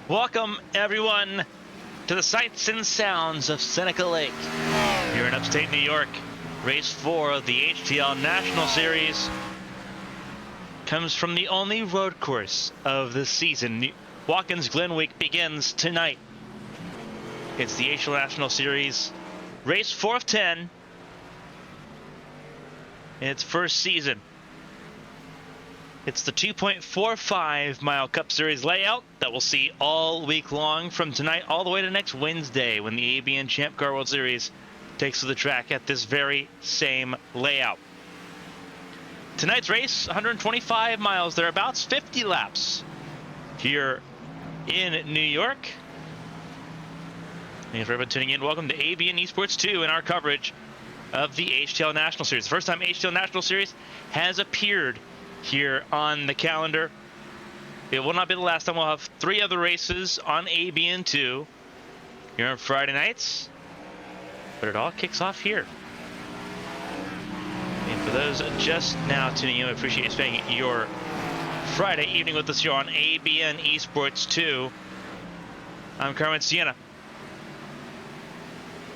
Welcome, everyone, to the sights and sounds of Seneca Lake. Here in upstate New York, race 4 of the HTL National Series comes from the only road course of the season. Watkins Glen Week begins tonight. It's the HTL National Series, race 4 of 10 in its first season. It's the 2.45 mile Cup Series layout that we'll see all week long from tonight all the way to next Wednesday when the ABN Champ Car World Series takes to the track at this very same layout. Tonight's race, 125 miles thereabouts, 50 laps here in New York. And for everyone tuning in, welcome to ABN Esports 2 in our coverage of the HTL National Series. The first time HTL National Series has appeared here on the calendar. It will not be the last time. We'll have 3 other races on ABN2 here on Friday nights, but it all kicks off here. And for those just now tuning in, we appreciate you spending your Friday evening with us here on ABN Esports 2. I'm Carmen, Sienna.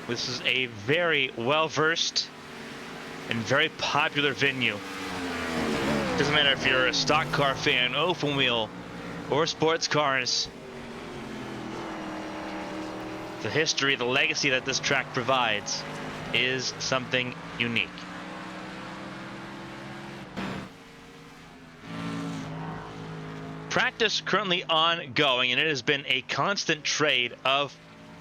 This is a very well-versed and very popular venue. Doesn't matter if you're a stock car fan, open wheel, or sports cars. The history, the legacy that this track provides is something unique. Practice currently ongoing, and it has been a constant trade of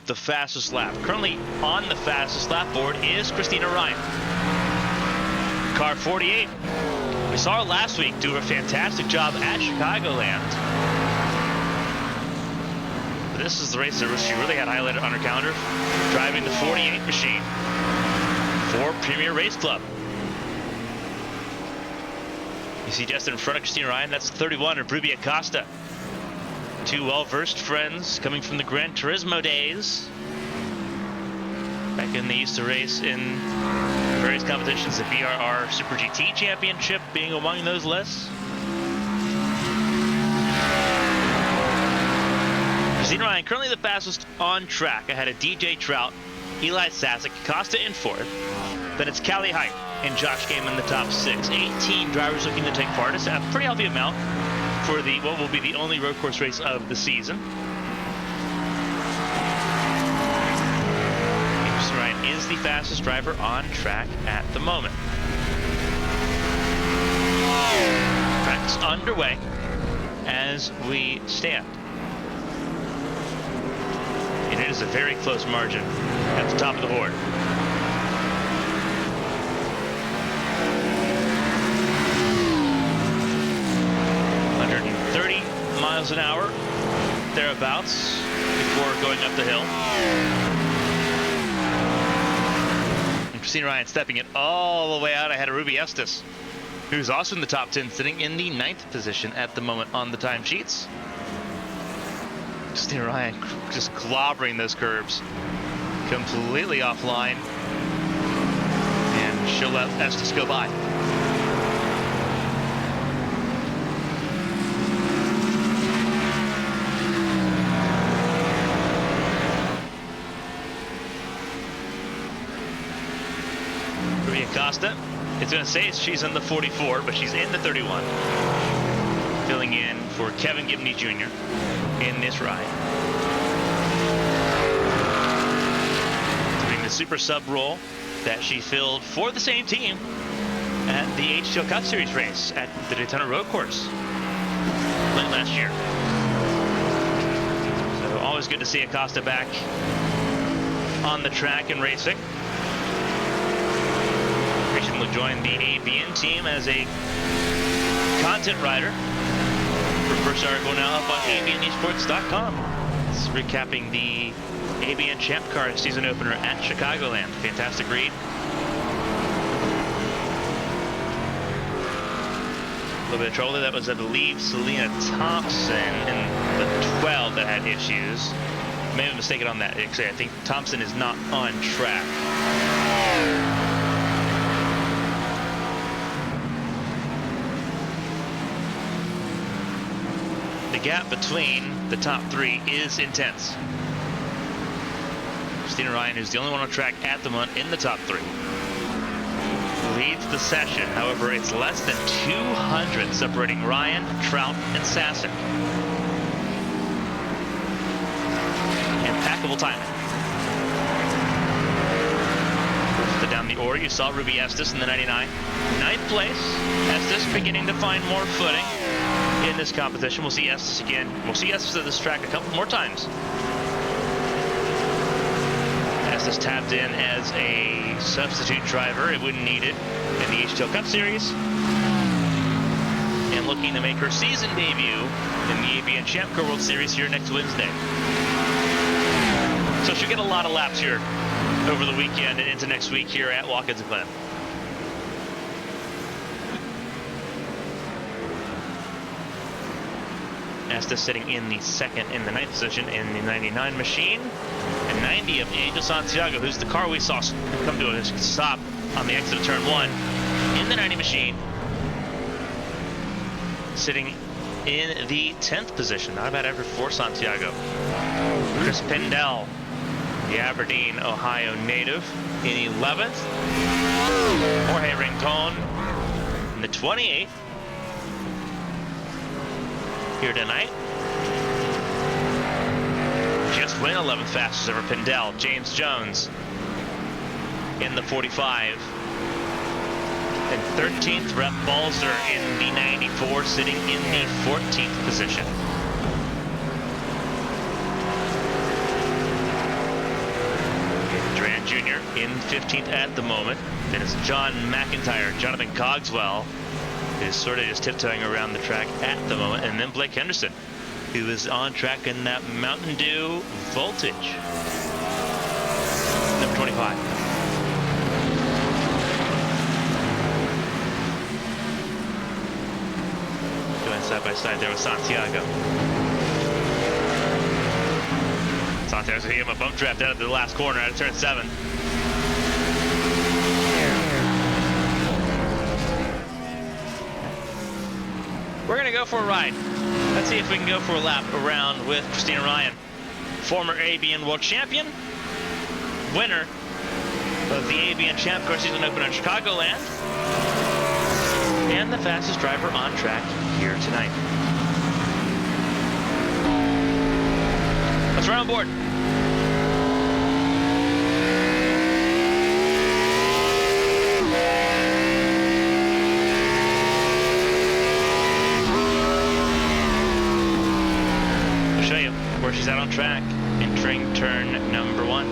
the fastest lap. Currently on the fastest lap board is Christina Ryan. Car 48. We saw her last week do a fantastic job at Chicagoland. But this is the race that she really had highlighted on her calendar, driving the 48 machine for Premier Race Club. You see just in front of Christina Ryan, that's 31 of Ruby Acosta. 2 well-versed friends coming from the Gran Turismo days. Back when they used to race in various competitions, the BRR Super GT Championship being among those lists. Christina Ryan currently the fastest on track ahead of DJ Trout, Eli Sasek, Costa in 4th. Then it's Callie Height and Josh Game in the top 6. 18 drivers looking to take part. It's a pretty healthy amount for the what will be the only road course race of the season. Ryan is the fastest driver on track at the moment. Practice underway as we stand. And it is a very close margin at the top of the board. Miles an hour, thereabouts, before going up the hill. And Christina Ryan stepping it all the way out ahead of Ruby Estes, who's also in the top 10, sitting in the 9th position at the moment on the timesheets. Christina Ryan just clobbering those curbs, completely offline, and she'll let Estes go by. Costa, it's going to say she's in the 44, but she's in the 31, filling in for Kevin Gibney Jr. in this ride. Doing the super sub role that she filled for the same team at the HTL Cup Series race at the Daytona Road Course late last year. So always good to see Acosta back on the track and racing. Will join the ABN team as a content writer. Her first article now up on abnesports.com. It's recapping the ABN Champ Car season opener at Chicagoland. Fantastic read. A little bit of trouble there. That was, I believe, Selena Thompson in the 12 that had issues. May have been mistaken on that. Actually, I think Thompson is not on track. the gap between the top three is intense. Christina Ryan, who's the only one on track at the moment in the top three, leads the session. However, it's less than 200 separating Ryan, Trout, and Sasek. Impeccable timing. Down the order, you saw Ruby Estes in the 99. Ninth place. Estes beginning to find more footing in this competition. We'll see Estes again. We'll see Estes at this track a couple more times. Estes tapped in as a substitute driver. It wouldn't need it in the HTL Cup Series. And looking to make her season debut in the ABN Champ Car World Series here next Wednesday. So she'll get a lot of laps here over the weekend and into next week here at Watkins Glen. Estes sitting in the second in the ninth position in the 99 machine, and 90 of Angel Santiago, who's the car we saw come to a stop on the exit of turn 1 in the 90 machine, sitting in the 10th position. Not a bad effort for Santiago. Chris Pendell, the Aberdeen, Ohio native, in 11th. Jorge Rincon in the 28th here tonight. Just went 11th fastest ever. Pendell. James Jones in the 45. And 13th, Rep Balzer in the 94, sitting in the 14th position. Jr. in 15th at the moment. Then it's John McIntyre. Jonathan Cogswell is sort of just tiptoeing around the track at the moment. And then Blake Henderson, who is on track in that Mountain Dew Voltage. Number 25. Going side by side there with Santiago. Santiago's gonna give him a bump draft out of the last corner out of turn 7. We're gonna go for a ride. Let's see if we can go for a lap around with Christina Ryan, former ABN World Champion, winner of the ABN Champ Car Season Open on Chicagoland, and the fastest driver on track here tonight. Let's run on board. I'll show you where she's at on track, entering turn number 1.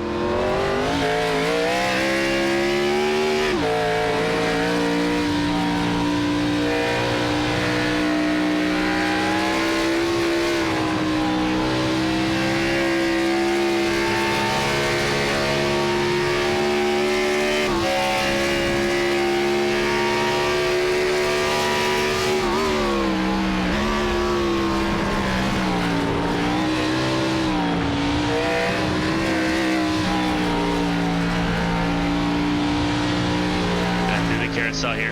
Carousel here.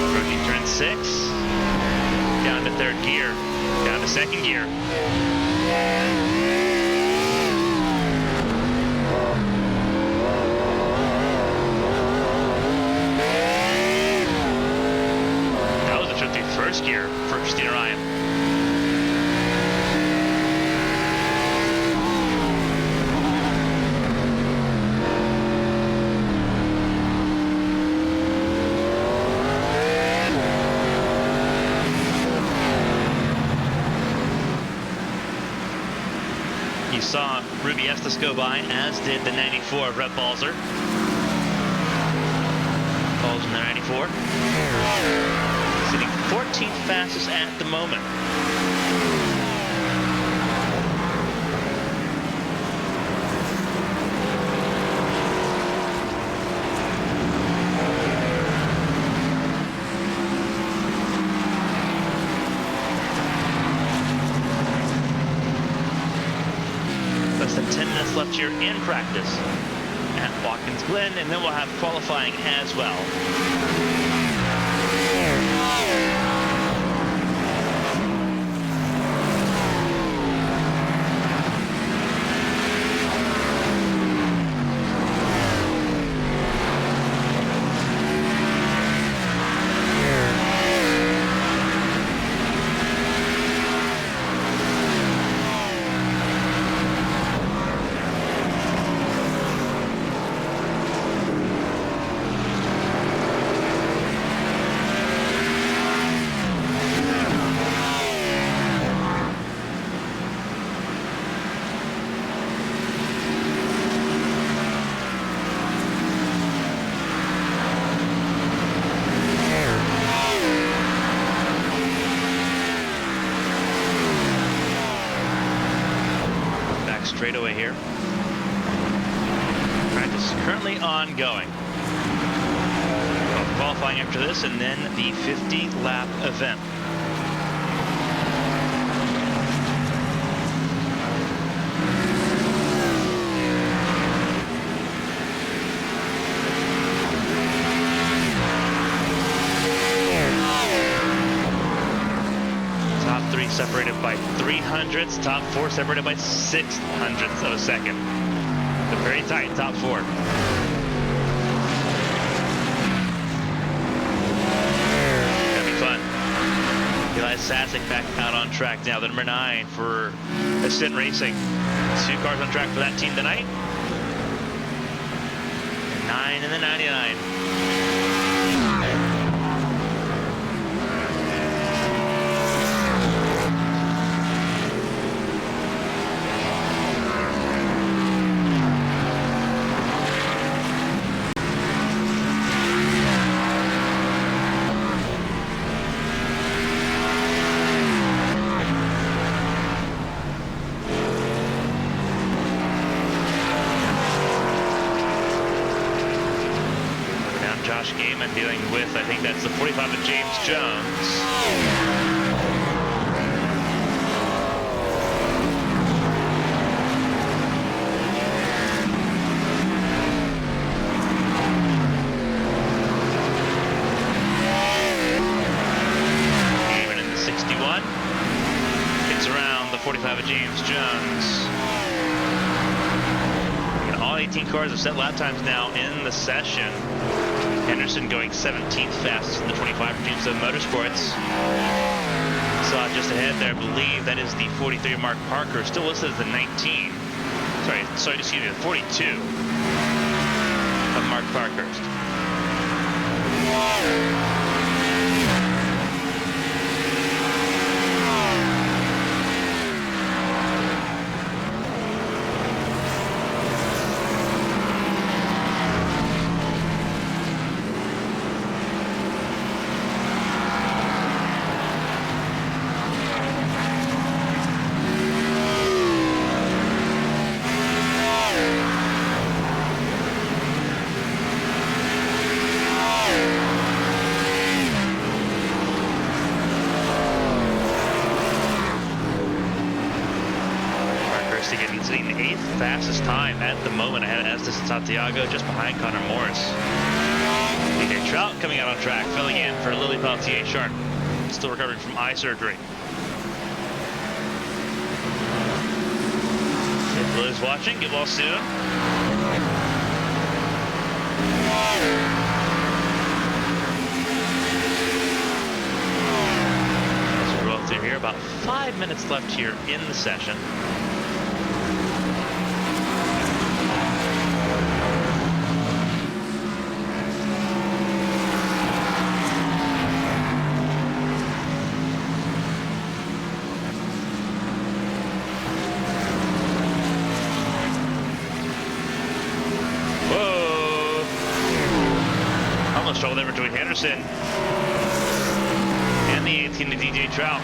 Approaching turn 6. Down to 3rd gear. Down to 2nd gear. First gear for Christina Ryan. You saw Ruby Estes go by, as did the 94 of Rep Balzer. Balzer in the 94. Sitting 14th fastest at the moment. Less than left here in practice at Watkins Glen, and then we'll have qualifying as well. Straightaway here. Practice is currently ongoing. Qualifying after this, and then the 50-lap event. Separated by 300ths, top 4 separated by 600ths of a second. A very tight top 4. Gonna be fun. Eli Sasek back out on track now, the number 9 for Ascent Racing. 2 cars on track for that team tonight. 9 in the 99. Dealing with, I think that's the 45 of James Jones. Even in the 61. It's around the 45 of James Jones. And all 18 cars have set lap times now in the session. Henderson going 17th fastest in the 25 for Team 7 Motorsports. Saw just ahead there, I believe that is the 43 Mark Parker, still listed as the 19. Sorry, excuse me, the 42 of Mark Parkhurst. Sitting 8th fastest time at the moment ahead of Estes Santiago, just behind Connor Morris. DJ Trout coming out on track, filling in for Lily Pelletier Sharp, still recovering from eye surgery. If Liz watching, get well soon. As we roll through here, about 5 minutes left here in the session. Trouble there between Henderson and the 18 to DJ Trout.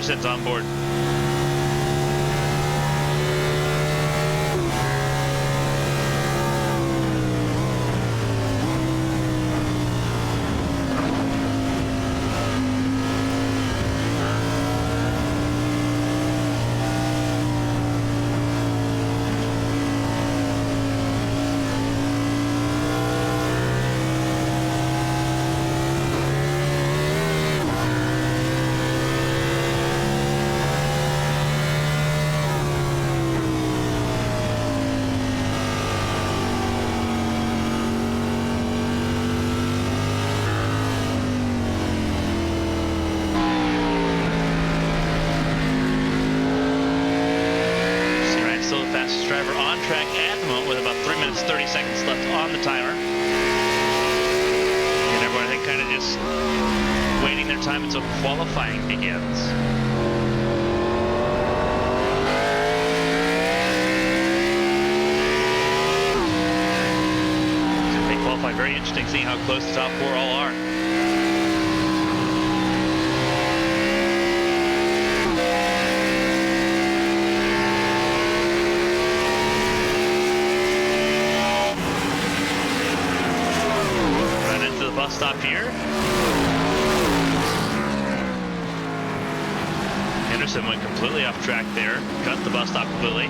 Henderson's on board. Fastest driver on track at the moment with about 3 minutes 30 seconds left on the timer. And everyone, I think, kind of just waiting their time until qualifying begins. So they qualify, very interesting seeing how close the top four all are. Bus stop here. Henderson went completely off track there, cut the bus stop completely.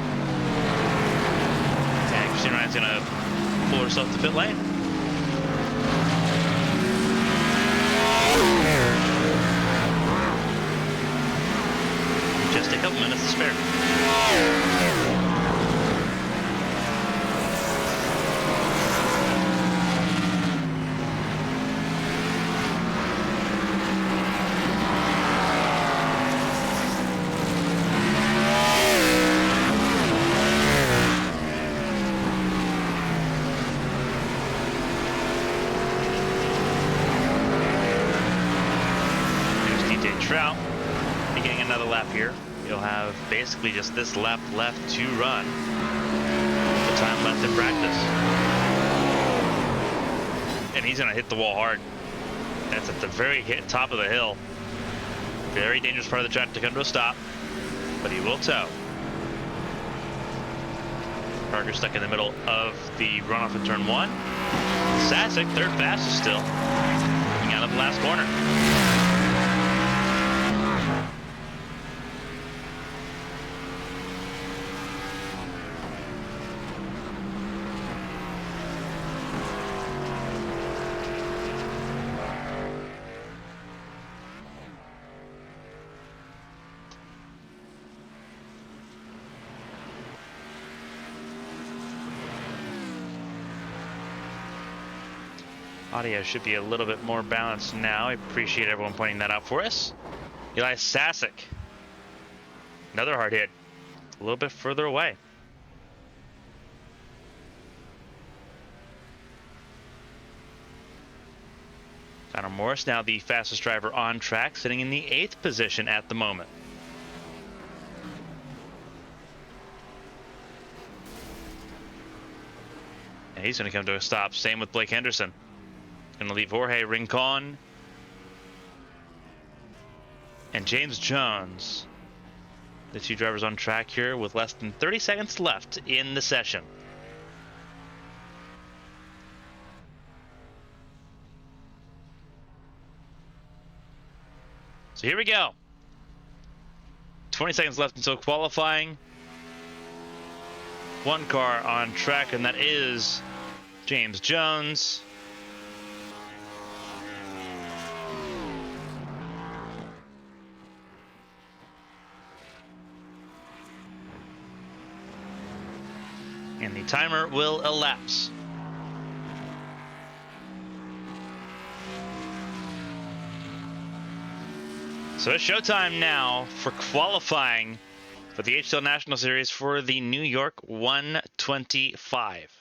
And Christine Ryan's going to pull herself to pit lane. Just a couple minutes to spare. Trout beginning another lap here. You'll have basically just this lap left to run. The time left in practice. And he's going to hit the wall hard. That's at the very top of the hill. Very dangerous part of the track to come to a stop. But he will tow. Parker stuck in the middle of the runoff in turn one. Sasek, third fastest still. Coming out of the last corner. Audio should be a little bit more balanced now. I appreciate everyone pointing that out for us. Elias Sasek. Another hard hit. A little bit further away. Connor Morris, now the fastest driver on track, sitting in the 8th position at the moment. And he's going to come to a stop. Same with Blake Henderson. Going to leave Jorge Rincon and James Jones, the two drivers on track here with less than 30 seconds left in the session. So here we go. 20 seconds left until qualifying. One car on track, and that is James Jones. And the timer will elapse. So it's showtime now for qualifying for the HTL National Series for the New York 125.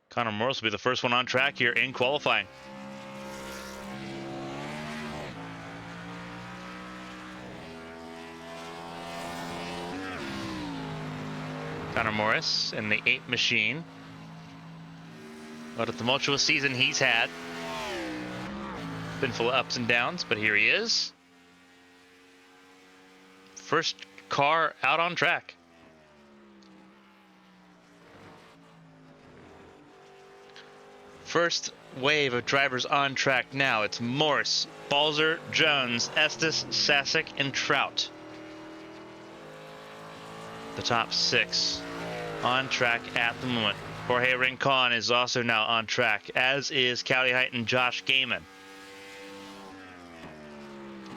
Connor Morris will be the first one on track here in qualifying. Connor Morris in the 8 machine. What a tumultuous season he's had. Been full of ups and downs, but here he is. First car out on track. First wave of drivers on track now. It's Morse, Balzer, Jones, Estes, Sasek, and Trout. The top 6 on track at the moment. Jorge Rincon is also now on track, as is Callie Height and Josh Gaiman.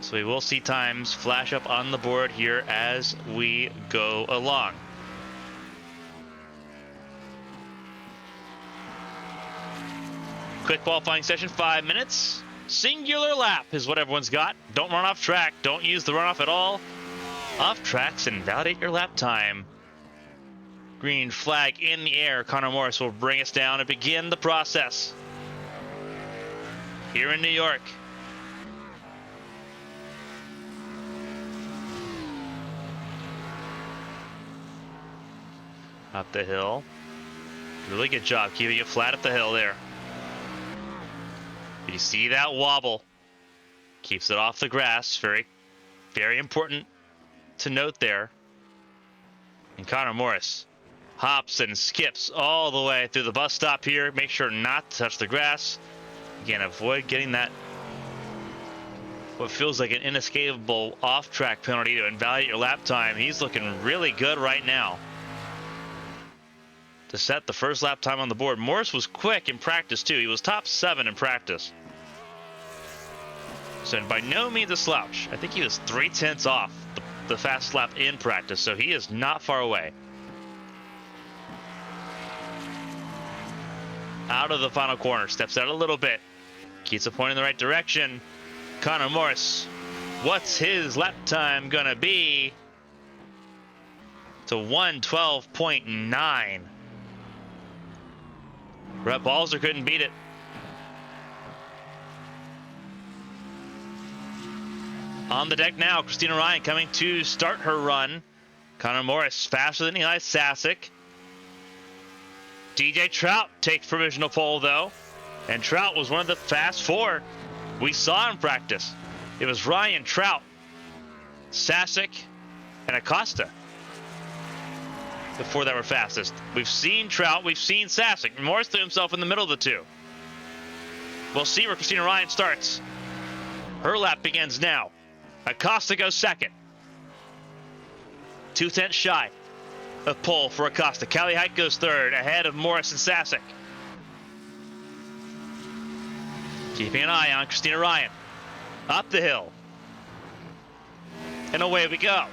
So we will see times flash up on the board here as we go along. Quick qualifying session, 5 minutes. Singular lap is what everyone's got. Don't run off track. Don't use the runoff at all. Off tracks and validate your lap time. Green flag in the air. Connor Morris will bring us down and begin the process here in New York. Up the hill. Really good job keeping it flat up the hill there. You see that wobble. Keeps it off the grass. Very, very important to note there. And Connor Morris hops and skips all the way through the bus stop here. Make sure not to touch the grass. Again, avoid getting that what feels like an inescapable off-track penalty to invalidate your lap time. He's looking really good right now to set the first lap time on the board. Morris was quick in practice too. He was top 7 in practice. So by no means a slouch. I think he was 3/10 off the fast lap in practice, so he is not far away. Out of the final corner, steps out a little bit, keeps a point in the right direction. Connor Morris, what's his lap time gonna be? To 1:12.9. Brett Balzer couldn't beat it. On the deck now, Christina Ryan coming to start her run. Connor Morris faster than Eli Sasek. DJ Trout takes provisional pole though. And Trout was one of the fast 4 we saw in practice. It was Ryan, Trout, Sasek, and Acosta. The 4 that were fastest. We've seen Trout, we've seen Sasek. Morris threw himself in the middle of the 2. We'll see where Christina Ryan starts. Her lap begins now. Acosta goes second. 2/10 shy of pole for Acosta. Callie Height goes third, ahead of Morris and Sasek. Keeping an eye on Christina Ryan. Up the hill. And away we go.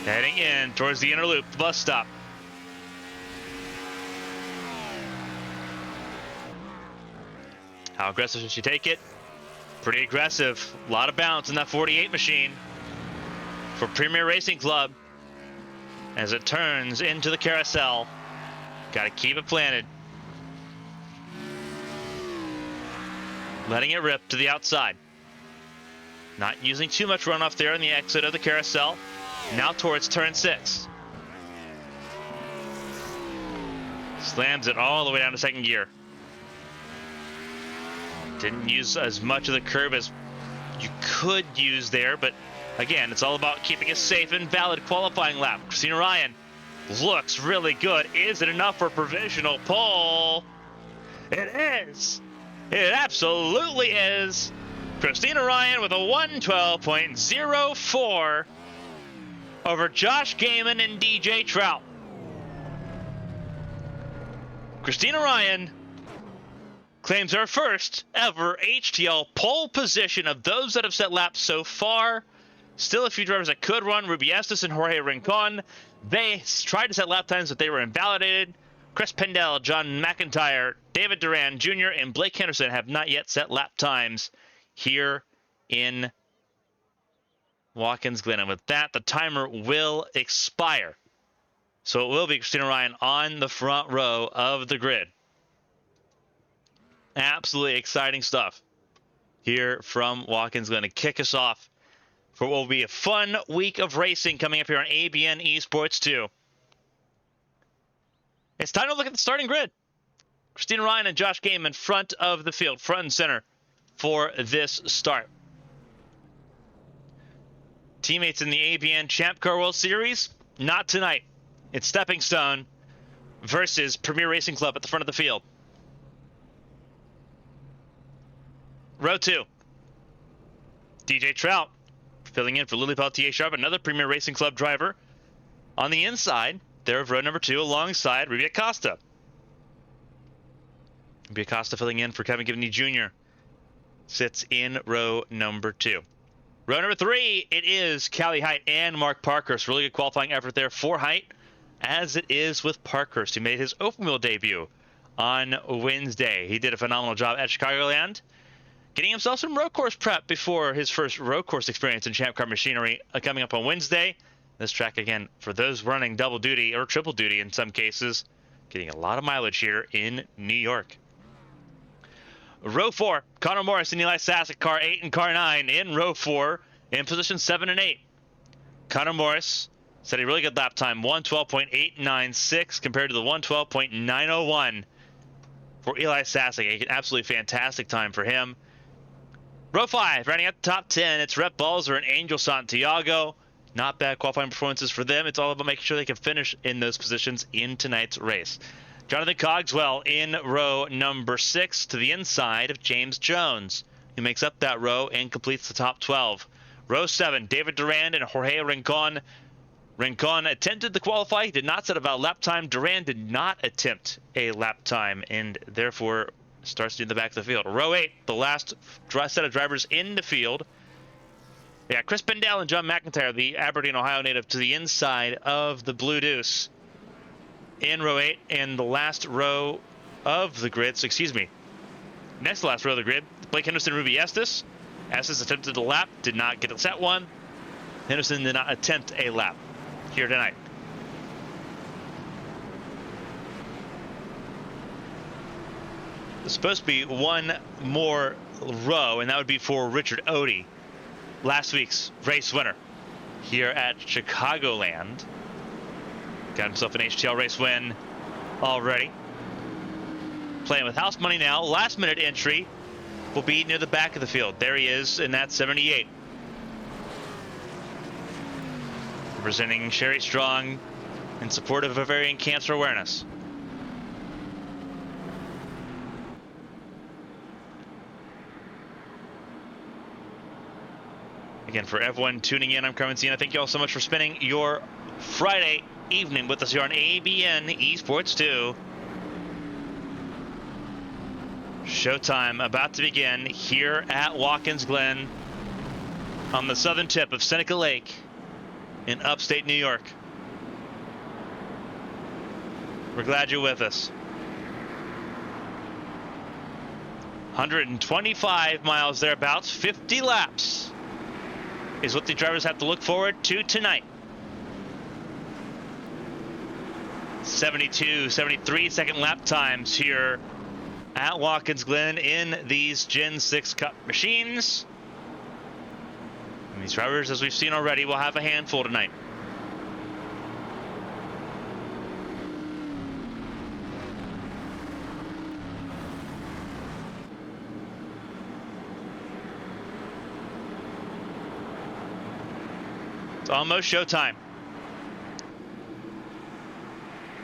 Heading in towards the inner loop, the bus stop. How aggressive should she take it? Pretty aggressive. A lot of bounce in that 48 machine for Premier Racing Club as it turns into the carousel. Got to keep it planted. Letting it rip to the outside. Not using too much runoff there on the exit of the carousel. Now towards turn 6. Slams it all the way down to second gear. Didn't use as much of the curb as you could use there, but again, it's all about keeping a safe and valid qualifying lap. Christina Ryan looks really good. Is it enough for provisional pole? It is. It absolutely is. Christina Ryan with a 1:12.04 over Josh Gaiman and DJ Trout. Christina Ryan claims her first ever HTL pole position of those that have set laps so far. Still a few drivers that could run. Ruby Estes and Jorge Rincon. They tried to set lap times, but they were invalidated. Chris Pendell, John McIntyre, David Duran Jr., and Blake Henderson have not yet set lap times here in Watkins Glen. And with that, the timer will expire. So it will be Christina Ryan on the front row of the grid. Absolutely exciting stuff here from Watkins Glen to kick us off for what will be a fun week of racing coming up here on ABN Esports 2. It's time to look at the starting grid. Christina Ryan and Josh Game in front of the field, front and center for this start. Teammates in the ABN Champ Car World Series, not tonight. It's Stepping Stone versus Premier Racing Club at the front of the field. Row 2. DJ Trout filling in for Lily Peltier Sharp, another Premier Racing Club driver. On the inside, there of row number 2 alongside Ruby Acosta. Ruby Acosta filling in for Kevin Gibney Jr. sits in row number 2. Row number 3, it is Callie Height and Mark Parkhurst. Really good qualifying effort there for Height, as it is with Parkhurst. He made his open wheel debut on Wednesday. He did a phenomenal job at Chicagoland, getting himself some road course prep before his first road course experience in Champ Car Machinery coming up on Wednesday. This track, again, for those running double duty or triple duty in some cases, getting a lot of mileage here in New York. Row 4, Connor Morris and Eli Sassick, car 8 and car 9 in row 4 in position 7 and 8. Connor Morris set a really good lap time, 1:12.896 compared to the 1:12.901 for Eli Sassick. An absolutely fantastic time for him. Row 5, running at the top 10, it's Rhett Balzer and Angel Santiago. Not bad qualifying performances for them. It's all about making sure they can finish in those positions in tonight's race. Jonathan Cogswell in row number 6 to the inside of James Jones, who makes up that row and completes the top 12. Row 7, David Durand and Jorge Rincon. Rincon attempted to qualify. He did not set about lap time. Durand did not attempt a lap time and therefore starts in the back of the field. Row 8, the last set of drivers in the field. Yeah, Chris Bendell and John McIntyre, the Aberdeen, Ohio native, to the inside of the Blue Deuce in row 8, and the last row of the grid, so excuse me, next to last row of the grid, Blake Henderson, Ruby Estes. Estes attempted a lap, did not get a set one. Henderson did not attempt a lap here tonight. There's supposed to be one more row, and that would be for Richard Odie, last week's race winner here at Chicagoland. Got himself an HTL race win already. Playing with house money now. Last minute entry will be near the back of the field. There he is in that 78. Representing Sherry Strong in support of ovarian cancer awareness. Again, for everyone tuning in, I'm Carmen Sienna. Thank you all so much for spending your Friday evening with us here on ABN Esports 2. Showtime about to begin here at Watkins Glen on the southern tip of Seneca Lake in upstate New York. We're glad you're with us. 125 miles thereabouts, 50 laps is what the drivers have to look forward to tonight. 72, 73 second lap times here at Watkins Glen in these Gen 6 Cup machines. And these drivers, as we've seen already, will have a handful tonight. It's almost showtime.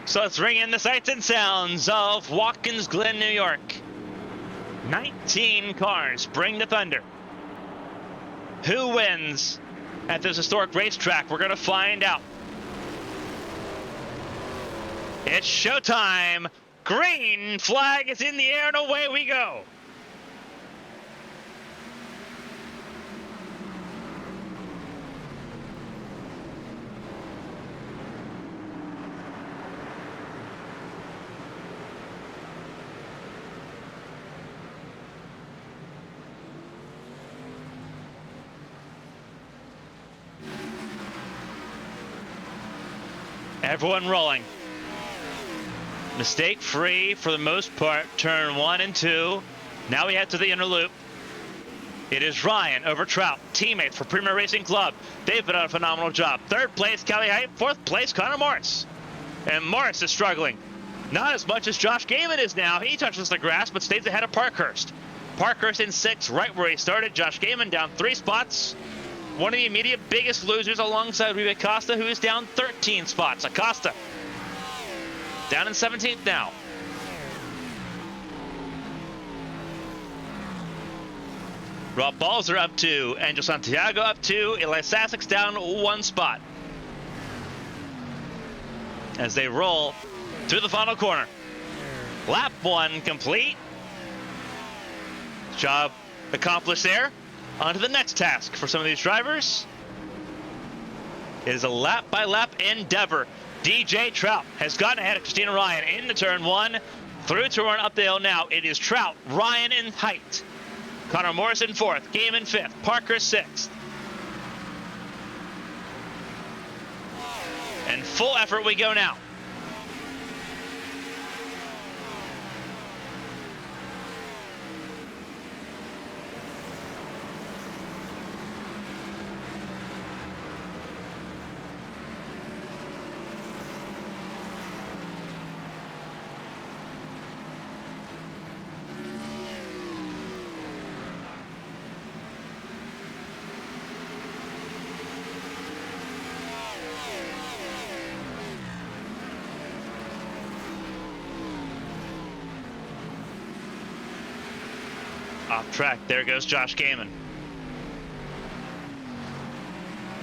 So let's ring in the sights and sounds of Watkins Glen, New York. 19 cars bring the thunder. Who wins at this historic racetrack? We're going to find out. It's showtime. Green flag is in the air and away we go. Everyone rolling. Mistake free for the most part. Turn 1 and 2. Now we head to the inner loop. It is Ryan over Trout, teammates for Premier Racing Club. They've done a phenomenal job. Third place, Kelly Height. Fourth place, Connor Morris. And Morris is struggling. Not as much as Josh Gaiman is now. He touches the grass, but stays ahead of Parkhurst. Parkhurst in 6th, right where he started. Josh Gaiman down 3 spots. One of the immediate biggest losers alongside Rui Acosta, who is down 13 spots. Acosta down in 17th now. Rob Balzer up 2, Angel Santiago up 2, Eli Sassik's down 1 spot. As they roll through the final corner. Lap 1 complete. Job accomplished there. On to the next task for some of these drivers. It is a lap-by-lap endeavor. DJ Trout has gotten ahead of Christina Ryan into turn 1. Through turn 1 up the hill now. It is Trout, Ryan in Height. Connor Morris in 4th, Gaiman 5th, Parker 6th. And full effort we go now. Off track, there goes Josh Gaiman.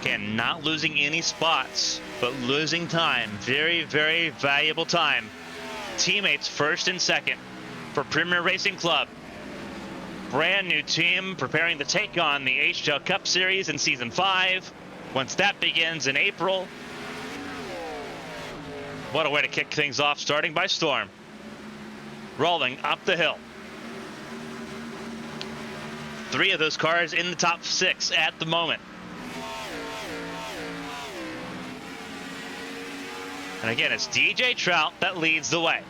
Again, not losing any spots, but losing time. Very, very valuable time. Teammates 1st and 2nd for Premier Racing Club. Brand new team preparing to take on the HTL Cup Series in Season 5. Once that begins in April. What a way to kick things off, starting by storm. Rolling up the hill. 3 of those cars in the top 6 at the moment. And again, it's DJ Trout that leads the way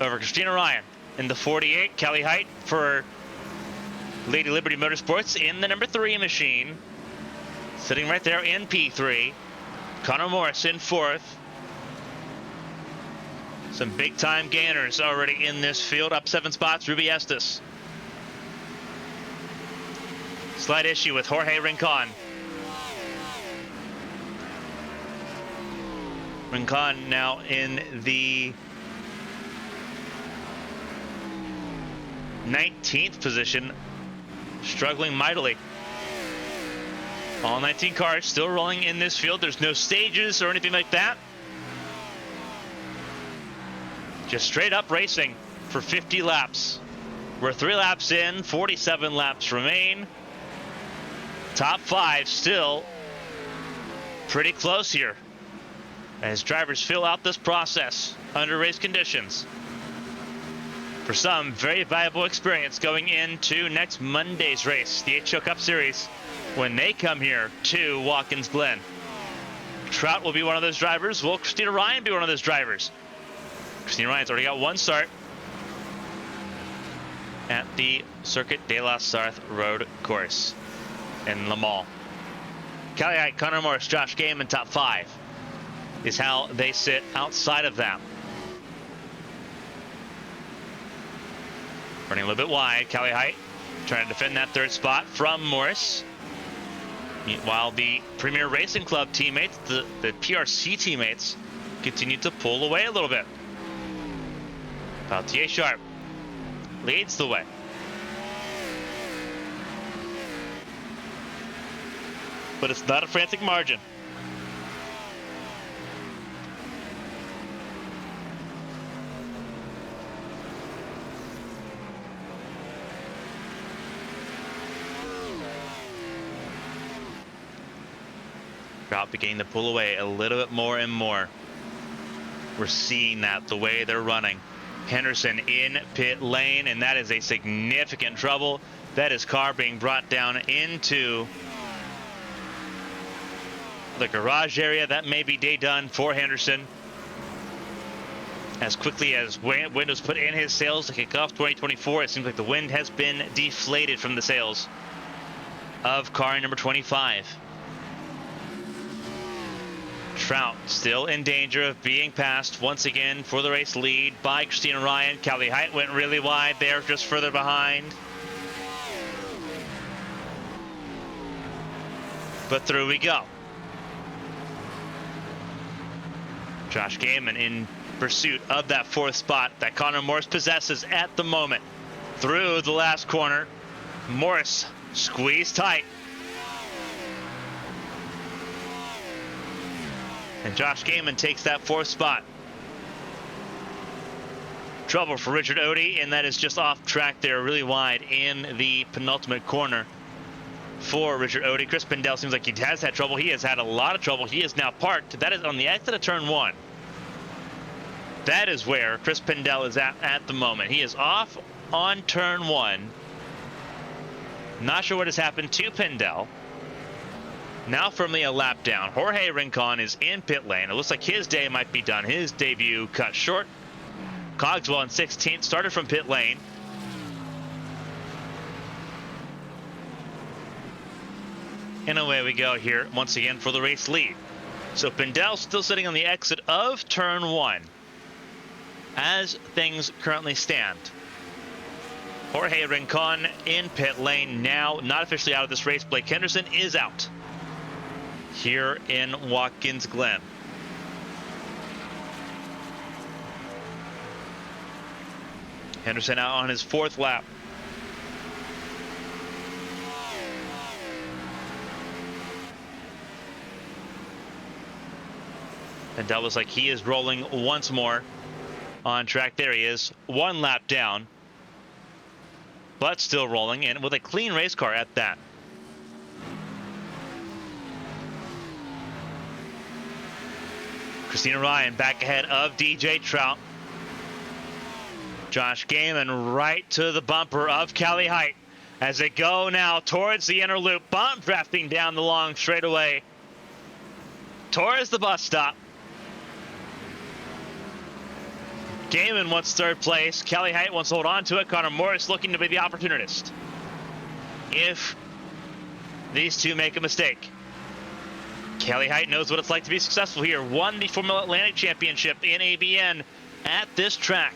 over Christina Ryan in the 48. Kelly Height for Lady Liberty Motorsports in the number 3 machine. Sitting right there in P3. Connor Morris in 4th. Some big time gainers already in this field. Up 7 spots, Ruby Estes. Slight issue with Jorge Rincon. Rincon now in the 19th position, struggling mightily. All 19 cars still rolling in this field. There's no stages or anything like that. Just straight up racing for 50 laps. We're 3 laps in, 47 laps remain. Top 5 still pretty close here as drivers fill out this process under race conditions. For some, very valuable experience going into next Monday's race, the HTL Cup Series, when they come here to Watkins Glen. Trout will be one of those drivers. Will Christina Ryan be one of those drivers? Christina Ryan's already got 1 start at the Circuit de la Sarthe Road Course in Le Mans. Kelly Height, Connor Morris, Josh Gaiman, top 5 is how they sit outside of that. Running a little bit wide, Kelly Height trying to defend that 3rd spot from Morris. Meanwhile, the Premier Racing Club teammates, the PRC teammates, continue to pull away a little bit. Valtier Sharp leads the way. But it's not a frantic margin. Trout beginning to pull away a little bit more and more. We're seeing that the way they're running. Henderson in pit lane, and that is a significant trouble. That is car being brought down into the garage area. That may be day done for Henderson. As quickly as wind was put in his sails to kick off 2024, it seems like the wind has been deflated from the sails of car number 25. Trout still in danger of being passed once again for the race lead by Christina Ryan. Callie Height went really wide there, just further behind. But through we go. Josh Gaiman in pursuit of that fourth spot that Connor Morris possesses at the moment. Through the last corner, Morris squeezed tight. And Josh Gaiman takes that fourth spot. Trouble for Richard Odie, and that is just off track there, really wide in the penultimate corner for Richard Odie. Chris Pindell seems like he has had trouble. He has had a lot of trouble. He is now parked. That is on the exit of turn 1. That is where Chris Pindell is at the moment. He is off on turn 1. Not sure what has happened to Pindell. Now firmly a lap down. Jorge Rincon is in pit lane. It looks like his day might be done. His debut cut short. Cogswell in 16th, started from pit lane. And away we go here once again for the race lead. So Pindell still sitting on the exit of turn 1 as things currently stand. Jorge Rincon in pit lane now, not officially out of this race. Blake Henderson is out here in Watkins Glen. Henderson out on his fourth lap. Pindell looks like he is rolling once more on track. There he is, one lap down, but still rolling, and with a clean race car at that. Christina Ryan back ahead of DJ Trout. Josh Gaiman right to the bumper of Callie Height as they go now towards the inner loop. Bump drafting down the long straightaway towards the bus stop. Gaiman wants third place. Callie Height wants to hold on to it. Connor Morris looking to be the opportunist if these two make a mistake. Callie Height knows what it's like to be successful here. Won the Formula Atlantic Championship in ABN at this track.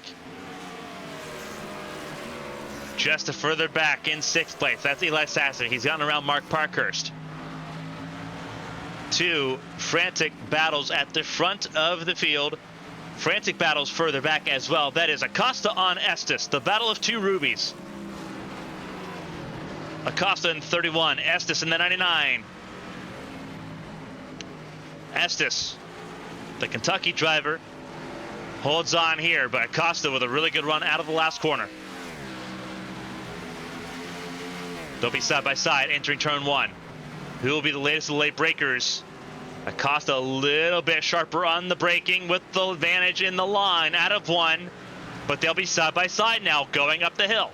Just a further back in 6th place. That's Eli Sasser. He's gotten around Mark Parkhurst. Two frantic battles at the front of the field. Frantic battles further back as well. That is Acosta on Estes. The battle of two rubies. Acosta in 31. Estes in the 99. Estes, the Kentucky driver, holds on here, but Acosta with a really good run out of the last corner. They'll be side by side entering turn 1. Who will be the latest of the late breakers? Acosta a little bit sharper on the braking with the advantage in the line out of 1, but they'll be side by side now going up the hill.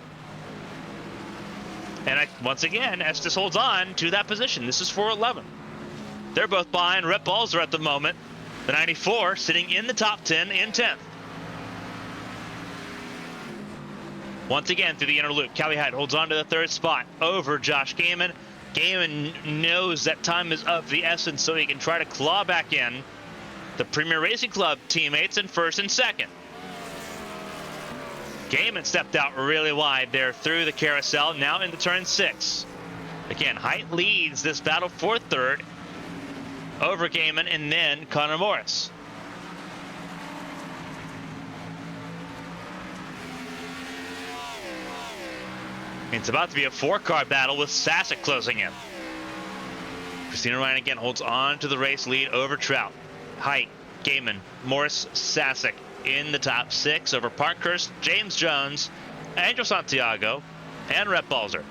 And once again, Estes holds on to that position. This is for 11. They're both behind Rhett Balzer at the moment. The 94 sitting in the top 10 in 10th. Once again through the inner loop, Callie Height holds on to the 3rd spot over Josh Gaiman. Gaiman knows that time is of the essence, so he can try to claw back in the Premier Racing Club teammates in 1st and 2nd. Gaiman stepped out really wide there through the carousel, now into turn 6. Again, Height leads this battle for 3rd over Gaiman and then Connor Morris. It's about to be a 4-car battle with Sasek closing in. Christina Ryan again holds on to the race lead over Trout. Height, Gaiman, Morris, Sasek in the top 6 over Parkhurst, James Jones, Angel Santiago, and Rhett Balzer.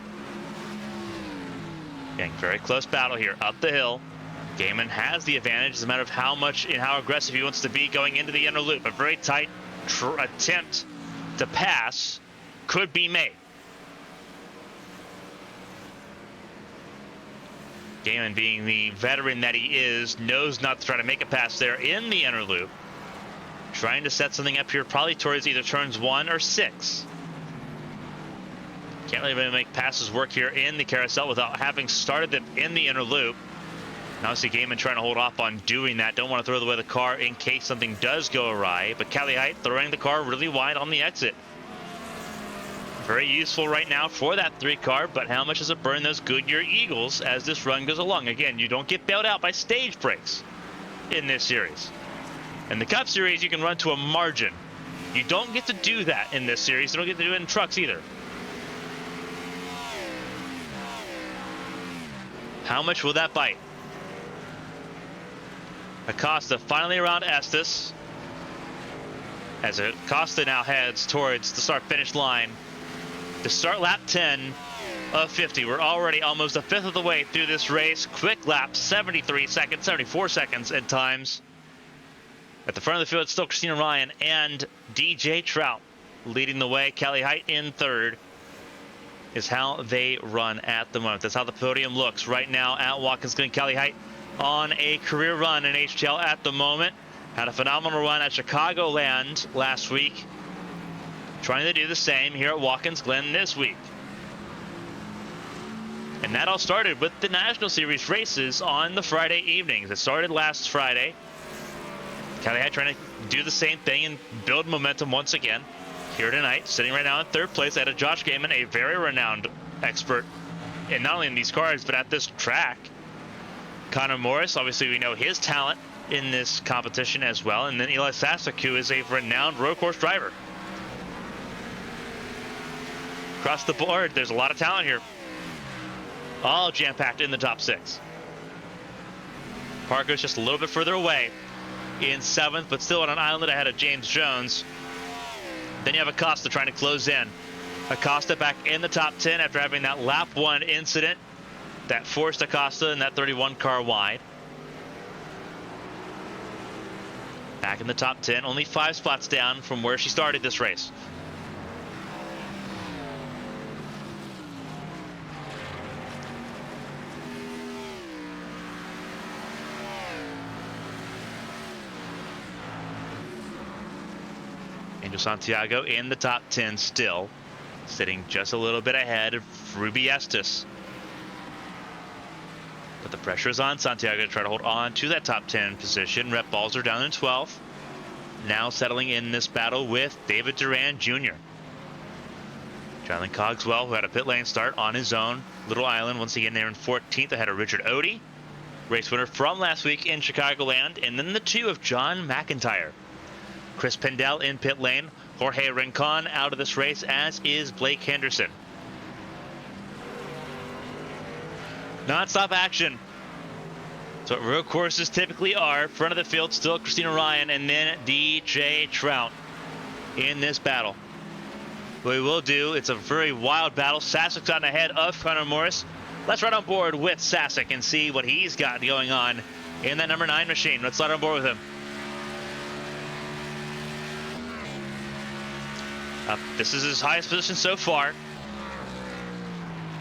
Again, very close battle here up the hill. Gaiman has the advantage. It's a matter of how much and how aggressive he wants to be going into the inner loop. A very tight attempt to pass could be made. Gaiman, being the veteran that he is, knows not to try to make a pass there in the inner loop. Trying to set something up here, probably towards either turns 1 or 6. Can't really make passes work here in the carousel without having started them in the inner loop. Now see Gaiman trying to hold off on doing that. Don't want to throw away the car in case something does go awry. But Callie Height throwing the car really wide on the exit. Very useful right now for that 3 car, but how much does it burn those Goodyear Eagles as this run goes along? Again, you don't get bailed out by stage breaks in this series. In the Cup Series, you can run to a margin. You don't get to do that in this series. You don't get to do it in trucks either. How much will that bite? Acosta finally around Estes. As Acosta now heads towards the start-finish line to start lap 10 of 50. We're already almost a fifth of the way through this race. Quick lap, 73 seconds, 74 seconds at times. At the front of the field, it's still Christina Ryan and DJ Trout leading the way. Callie Height in third is how they run at the moment. That's how the podium looks right now at Watkins Glen. Callie Height on a career run in HTL at the moment. Had a phenomenal run at Chicagoland last week. Trying to do the same here at Watkins Glen this week. And that all started with the National Series races on the Friday evenings. It started last Friday. Callie Height trying to do the same thing and build momentum once again here tonight. Sitting right now in third place ahead of Josh Gaiman, a very renowned expert, and not only in these cars, but at this track. Connor Morris, obviously we know his talent in this competition as well. And then Eli Sasek, who is a renowned road course driver. Across the board, there's a lot of talent here. All jam-packed in the top 6. Parker's just a little bit further away in 7th, but still on an island ahead of James Jones. Then you have Acosta trying to close in. Acosta back in the top 10 after having that lap 1 incident that forced Acosta in that 31 car wide. Back in the top 10, only 5 spots down from where she started this race. Angel Santiago in the top 10 still, sitting just a little bit ahead of Ruby Estes. But the pressure is on Santiago to try to hold on to that top 10 position. Rep Balzer down in 12th. Now settling in this battle with David Duran Jr. Jonathan Cogswell, who had a pit lane start on his own. Little Island once again there in 14th ahead of Richard Odie. Race winner from last week in Chicagoland. And then the 2 of John McIntyre. Chris Pendel in pit lane. Jorge Rincon out of this race, as is Blake Henderson. Non-stop action. So what road courses typically are. Front of the field still Christina Ryan and then DJ Trout in this battle. What we will do, it's a very wild battle. Sasek's on ahead of Connor Morris. Let's ride on board with Sasek and see what he's got going on in that number 9 machine. Let's ride on board with him. This is his highest position so far.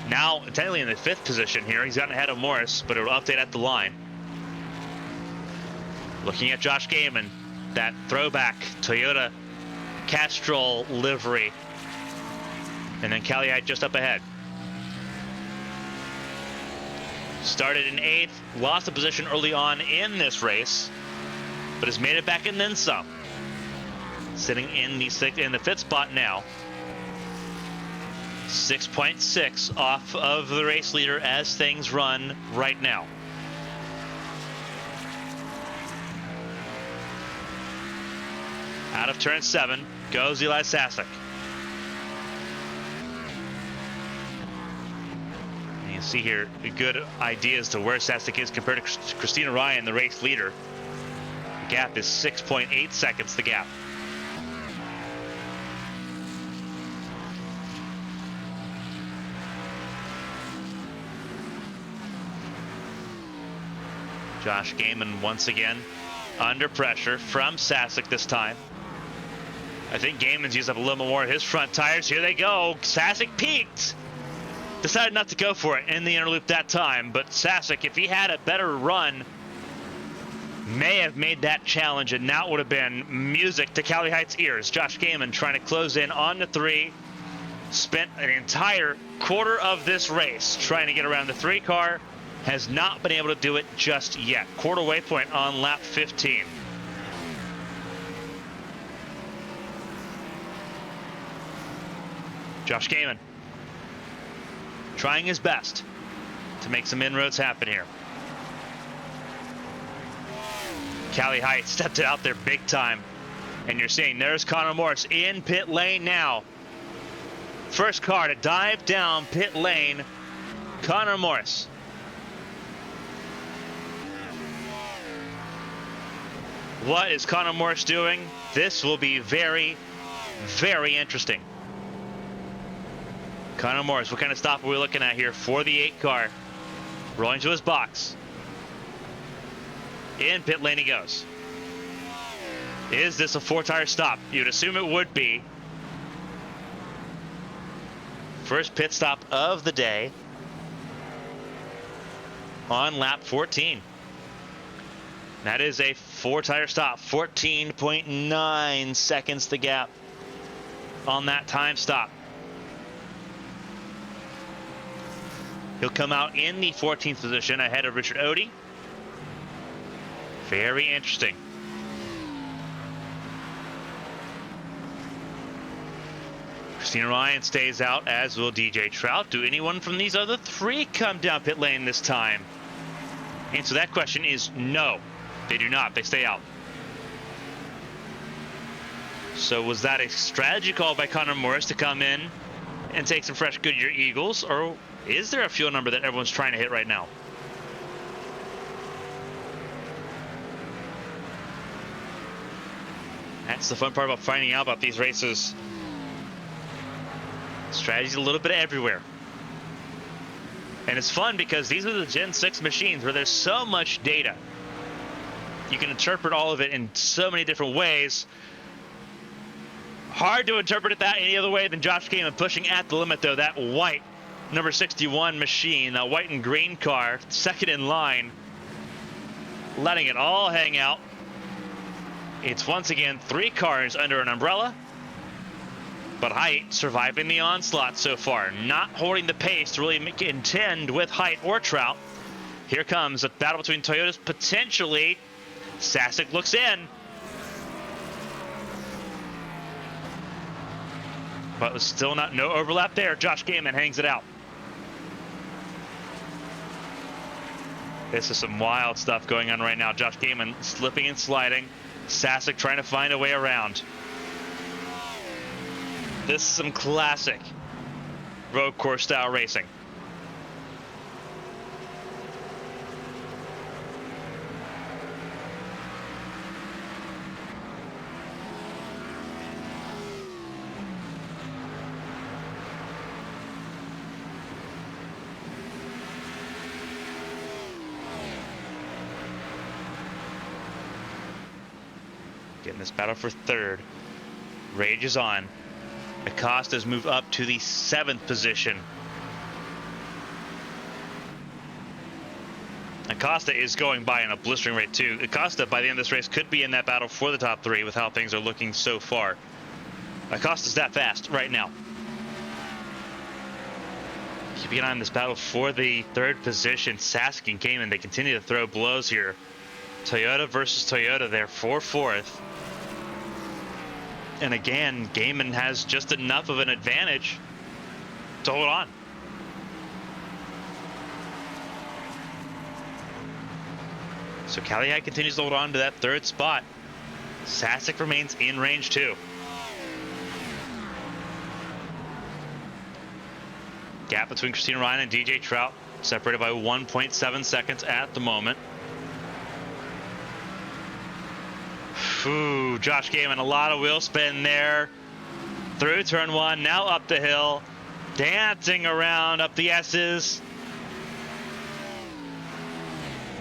Now, technically in the 5th position here. He's gotten ahead of Morris, but it will update at the line. Looking at Josh Gaiman, that throwback Toyota Castrol livery. And then Callie Height just up ahead. Started in 8th, lost a position early on in this race, but has made it back and then some. Sitting in the 5th spot now. 6.6 off of the race leader as things run right now. Out of turn 7 goes Eli Sasek. You can see here a good idea as to where Sasek is compared to Christina Ryan, the race leader. The gap is 6.8 seconds, the gap. Josh Gaiman once again under pressure from Sasek this time. I think Gaiman's used up a little more of his front tires. Here they go. Sasek peaked. Decided not to go for it in the inner loop that time. But Sasek, if he had a better run, may have made that challenge, and that would have been music to Cali Heights' ears. Josh Gaiman trying to close in on the 3. Spent an entire quarter of this race trying to get around the 3 car. Has not been able to do it just yet. Quarter waypoint on lap 15. Josh Gaiman trying his best to make some inroads happen here. Cali Heights stepped it out there big time. And you're seeing there's Connor Morris in pit lane now. First car to dive down pit lane, Connor Morris. What is Connor Morris doing? This will be very, very interesting. Connor Morris, what kind of stop are we looking at here for the 8 car? Rolling to his box. In pit lane he goes. Is this a 4-tire stop? You'd assume it would be. First pit stop of the day on lap 14. That is a 4-tire stop. 14.9 seconds the gap on that time stop. He'll come out in the 14th position ahead of Richard Odie. Very interesting. Christina Ryan stays out, as will DJ Trout. Do anyone from these other 3 come down pit lane this time? Answer to that question is no. They do not. They stay out. So was that a strategy call by Connor Morris to come in and take some fresh Goodyear Eagles, or is there a fuel number that everyone's trying to hit right now? That's the fun part about finding out about these races. Strategy's a little bit everywhere. And it's fun because these are the Gen 6 machines where there's so much data. You can interpret all of it in so many different ways. Hard to interpret it that any other way than Josh Gaiman pushing at the limit, though. That white number 61 machine, that white and green car, second in line, letting it all hang out. It's once again 3 cars under an umbrella, but Height surviving the onslaught so far, not holding the pace to really contend with Height or Trout. Here comes a battle between Toyotas potentially. Sasek looks in, but was still no overlap there. Josh Gaiman hangs it out. This is some wild stuff going on right now. Josh Gaiman slipping and sliding. Sasek trying to find a way around. This is some classic road course style racing. Getting this battle for third. Rage is on. Acosta's moved up to the 7th position. Acosta is going by in a blistering rate too. Acosta, by the end of this race, could be in that battle for the top 3 with how things are looking so far. Acosta's that fast right now. Keeping an eye on this battle for the 3rd position. Sasek and Gaiman, they continue to throw blows here. Toyota versus Toyota there for 4th. And again, Gaiman has just enough of an advantage to hold on. So Callahan continues to hold on to that 3rd spot. Sasek remains in range too. Gap between Christina Ryan and DJ Trout separated by 1.7 seconds at the moment. Ooh, Josh Gaiman, a lot of wheel spin there. Through turn 1, now up the hill. Dancing around up the S's.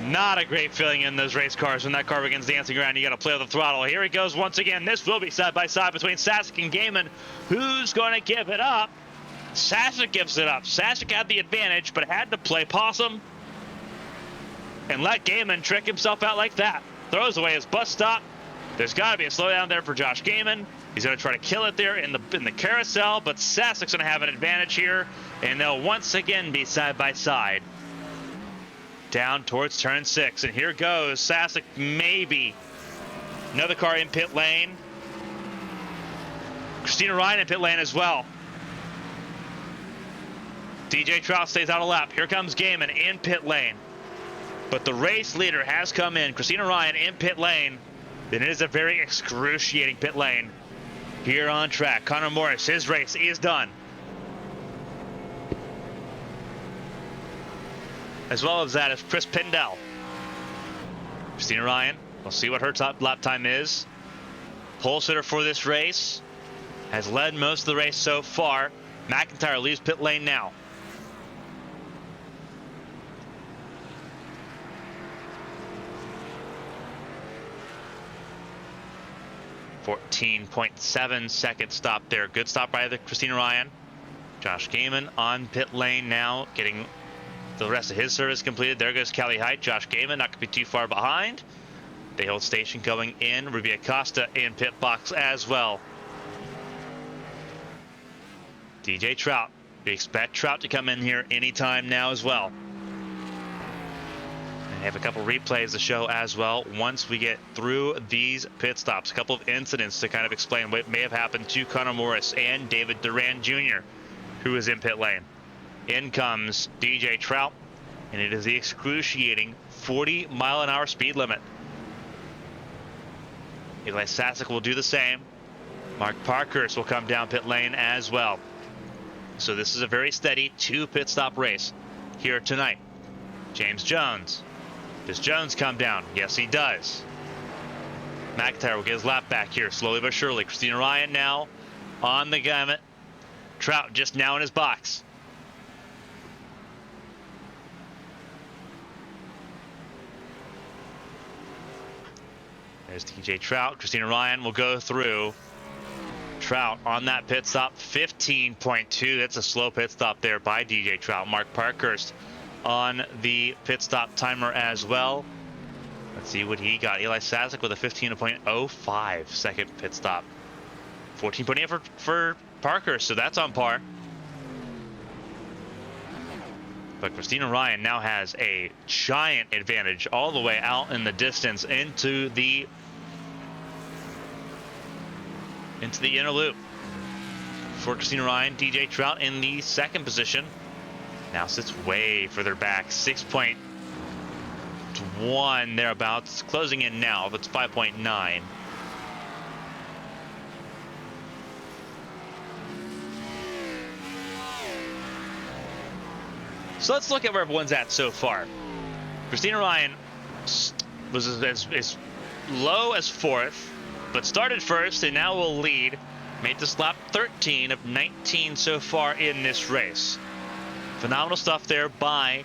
Not a great feeling in those race cars when that car begins dancing around. You got to play with the throttle. Here he goes once again. This will be side by side between Sasek and Gaiman. Who's going to give it up? Sasek gives it up. Sasek had the advantage, but had to play possum and let Gaiman trick himself out like that. throws away his bus stop. There's got to be a slowdown there for Josh Gaiman. He's going to try to kill it there in the carousel, but Sasak's going to have an advantage here, and they'll once again be side by side. Down towards turn 6, and here goes Sasak, maybe. Another car in pit lane. Christina Ryan in pit lane as well. DJ Trout stays out of lap. Here comes Gaiman in pit lane. But the race leader has come in. Christina Ryan in pit lane. And it is a very excruciating pit lane here on track. Connor Morris, his race is done. As well as that is Chris Pindell. Christina Ryan, we'll see what her top lap time is. Pole sitter for this race. Has led most of the race so far. McIntyre leaves pit lane now. .7 second stop there. Good stop by the Christina Ryan. Josh Gaiman on pit lane now, getting the rest of his service completed. There goes Callie Height. Josh Gaiman not going to be too far behind. They hold station going in. Ruby Acosta in pit box as well. DJ Trout. We expect Trout to come in here anytime now as well. I have a couple replays to show as well once we get through these pit stops. A couple of incidents to kind of explain what may have happened to Connor Morris and David Duran Jr., who is in pit lane. In comes DJ Trout, and it is the excruciating 40-mile-an-hour speed limit. Eli Sasak will do the same. Mark Parkhurst will come down pit lane as well. So this is a very steady 2 pit stop race here tonight. James Jones. Does Jones come down? Yes, he does. McIntyre will get his lap back here, slowly but surely. Christina Ryan now on the gamut. Trout just now in his box. There's DJ Trout. Christina Ryan will go through. Trout on that pit stop, 15.2. That's a slow pit stop there by DJ Trout. Mark Parkhurst on the pit stop timer as well. Let's see what he got. Eli Sasak with a 15.05 second pit stop. 14.8 for Parker, so that's on par. But Christina Ryan now has a giant advantage all the way out in the distance into the inner loop. For Christina Ryan, DJ Trout in the second position. Now sits way further back, 6.1 thereabouts, closing in now, but it's 5.9. So let's look at where everyone's at so far. Christina Ryan was as low as 4th, but started first and now will lead. Made this lap 13 of 19 so far in this race. Phenomenal stuff there by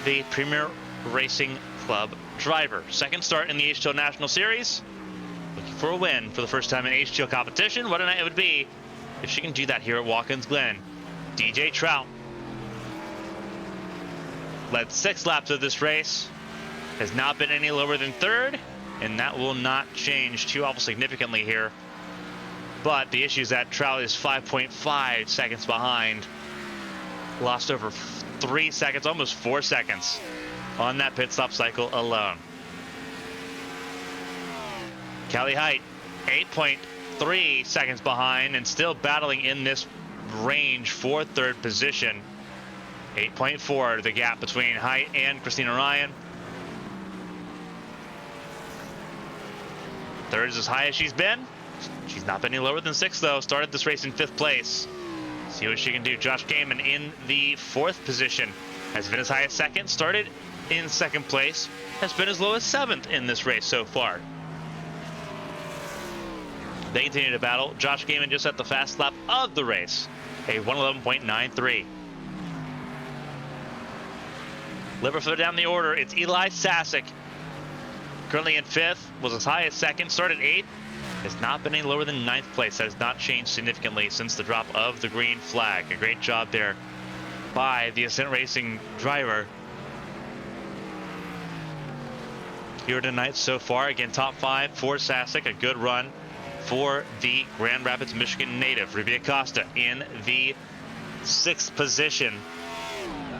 the Premier Racing Club driver. Second start in the HTL National Series. Looking for a win for the first time in HTL competition. What a night it would be if she can do that here at Watkins Glen. DJ Trout led 6 laps of this race. Has not been any lower than 3rd, and that will not change too awful significantly here. But the issue is that Trout is 5.5 seconds behind. Lost over 3 seconds, almost 4 seconds on that pit stop cycle alone. Callie Height, 8.3 seconds behind and still battling in this range for 3rd position. 8.4 the gap between Height and Christina Ryan. 3rd is as high as she's been. She's not been any lower than 6th though. Started this race in 5th place. See what she can do. Josh Gaiman in the 4th position. Has been as high as 2nd. Started in 2nd place. Has been as low as 7th in this race so far. They continue to battle. Josh Gaiman just at the fast lap of the race. A 111.93. Liver further down the order. It's Eli Sasak. Currently in 5th. Was as high as 2nd. Started 8th. Has not been any lower than 9th place. That has not changed significantly since the drop of the green flag. A great job there by the Ascent Racing driver. here tonight so far. Again, top 5 for Sasek, a good run for the Grand Rapids, Michigan native. Ruby Acosta in the 6th position,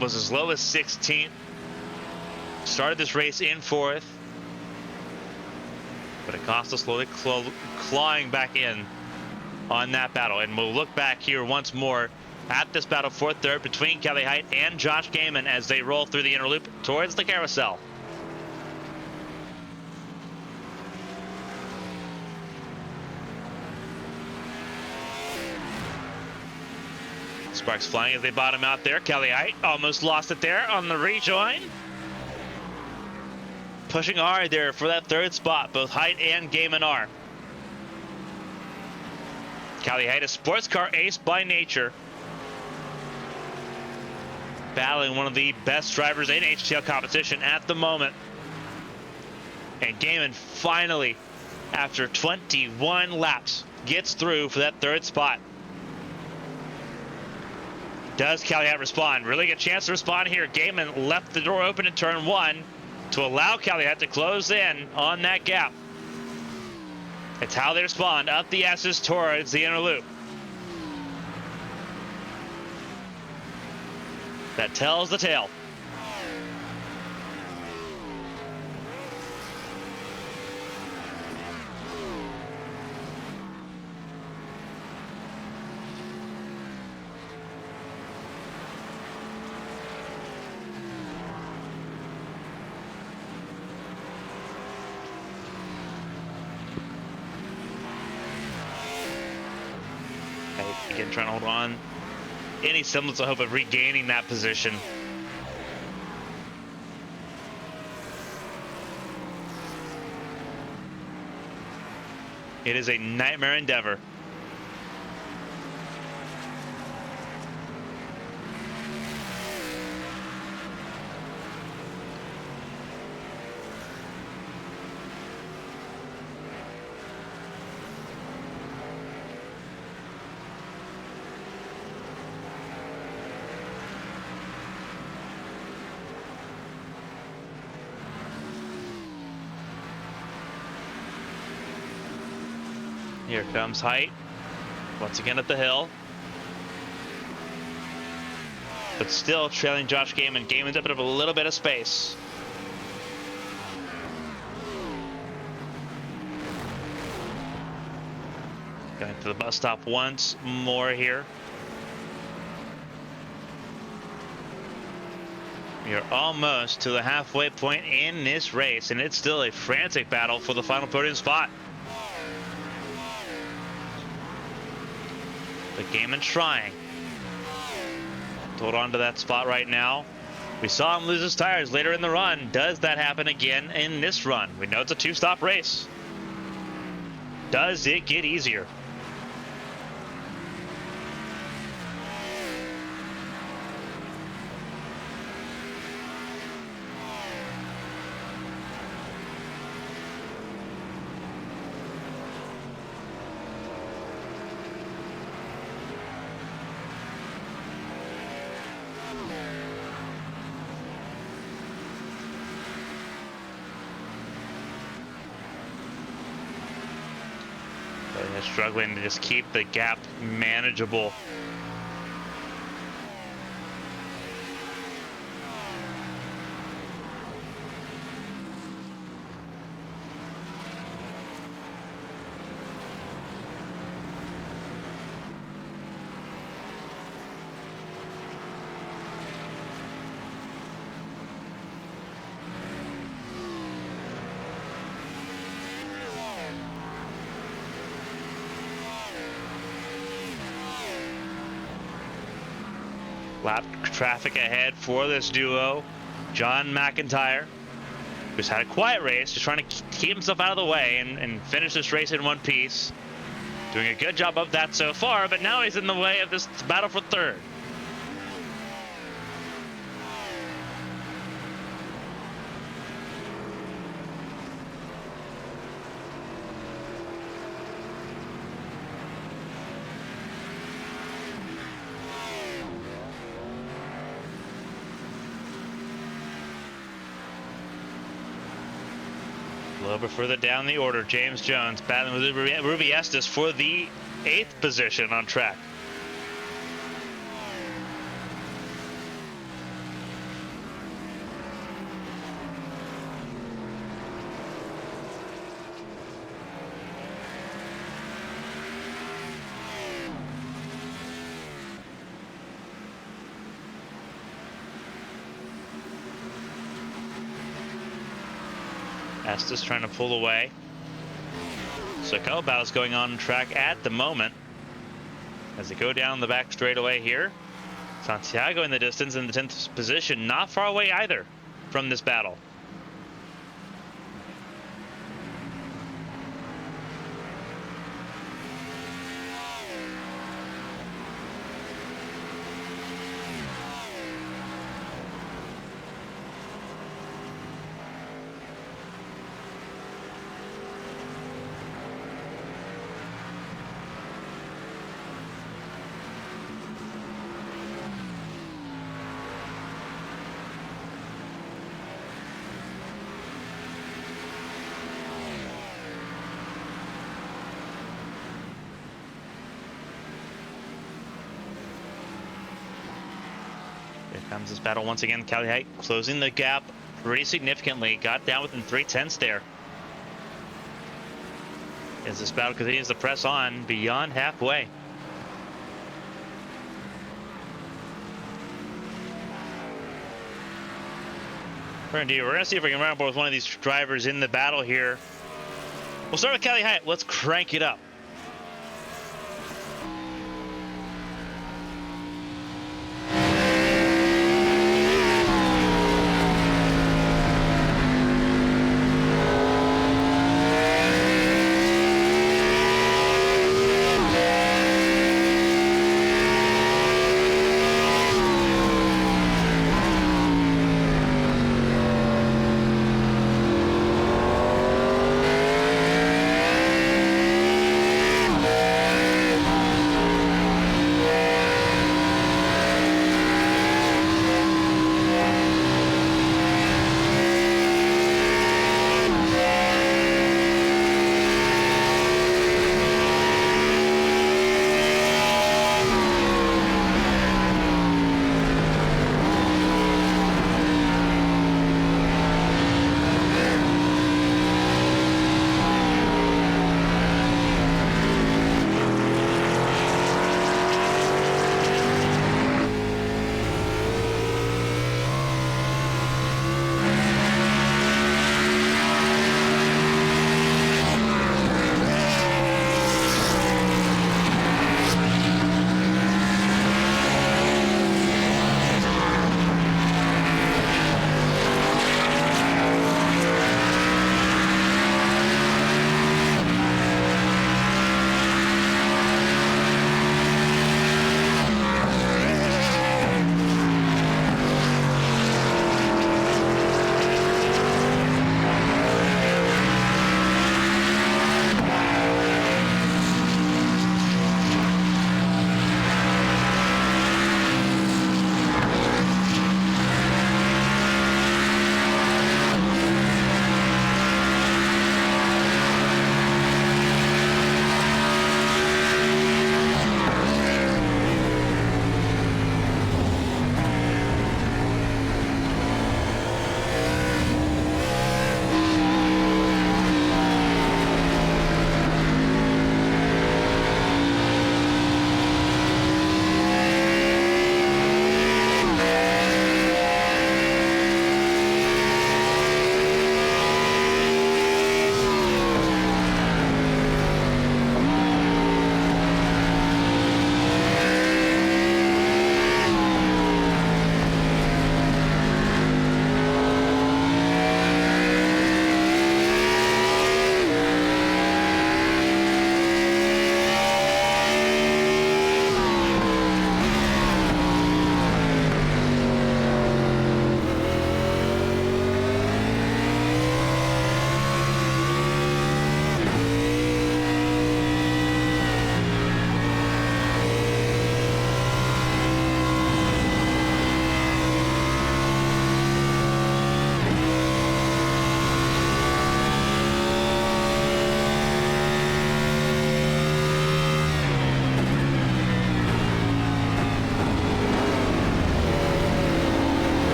was as low as 16th. Started this race in 4th, but Acosta slowly clawing back in on that battle. And we'll look back here once more at this battle for 3rd between Kelly Height and Josh Gaiman as they roll through the inner loop towards the carousel. Sparks flying as they bottom out there. Kelly Height almost lost it there on the rejoin. Pushing hard there for that 3rd spot. Both Height and Gaiman are. Kelly Height, a sports car ace by nature, battling one of the best drivers in HTL competition at the moment. And Gaiman finally, after 21 laps, gets through for that 3rd spot. Does Kelly Height respond? Really good chance to respond here. Gaiman left the door open in turn 1 to allow Kelly Height to close in on that gap. It's how they respond up the S's towards the inner loop. That tells the tale. Again, trying to hold on any semblance of hope of regaining that position. It is a nightmare endeavor. Here comes Height, once again at the hill. But still trailing Josh Gaiman. Gaiman's up in a little bit of space. Going to the bus stop once more here. You're almost to the halfway point in this race, and it's still a frantic battle for the final podium spot. But Gaiman trying to hold on to that spot right now. We saw him lose his tires later in the run. Does that happen again in this run? We know it's a 2-stop race. Does it get easier? Struggling to just keep the gap manageable. Lap traffic ahead for this duo. John McIntyre, who's had a quiet race, just trying to keep himself out of the way and finish this race in one piece. Doing a good job of that so far, but now he's in the way of this battle for 3rd. A little bit further down the order, James Jones battling with Ruby Estes for the 8th position on track. Estes trying to pull away. So a couple battles going on track at the moment as they go down the back straightaway here. Santiago in the distance in the 10th position, not far away either from this battle. Here comes this battle once again. Cali Height closing the gap pretty significantly. Got down within 3/10 there. As this battle continues to press on beyond halfway. We're gonna see if we can run up with one of these drivers in the battle here. We'll start with Cali Height. Let's crank it up.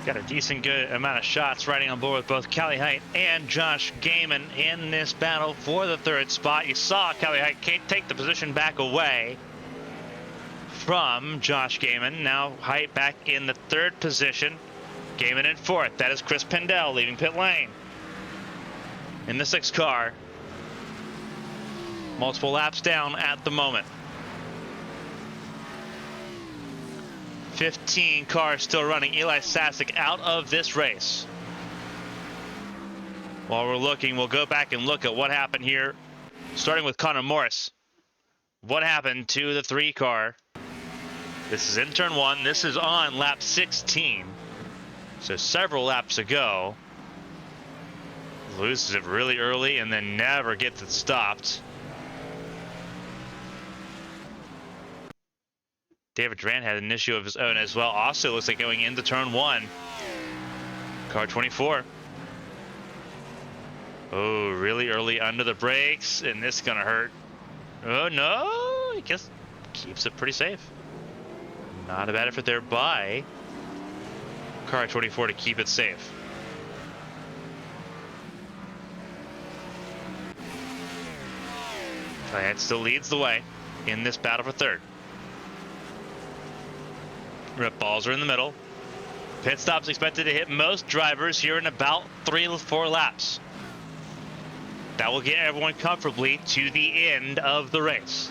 Got a decent good amount of shots riding on board with both Callie Height and Josh Gaiman in this battle for the third spot. You saw Callie Height take the position back away from Josh Gaiman. Now Height back in the third position. Gaiman in fourth. That is Chris Pendell leaving pit lane in the sixth car. Multiple laps down at the moment. 15 cars still running. Eli Sasek out of this race. While we're looking, we'll go back and look at what happened here, starting with Connor Morris. What happened to the 3 car? This is in turn 1. This is on lap 16. So several laps ago. Loses it really early and then never gets it stopped. David Duran had an issue of his own as well. Also looks like going into turn 1. Car 24. Oh, really early under the brakes, and this is going to hurt. Oh, no. He just keeps it pretty safe. Not a bad effort there by car 24 to keep it safe. It still leads the way in this battle for third. Rip balls are in the middle. Pit stop's expected to hit most drivers here in about 3 to 4 laps. That will get everyone comfortably to the end of the race.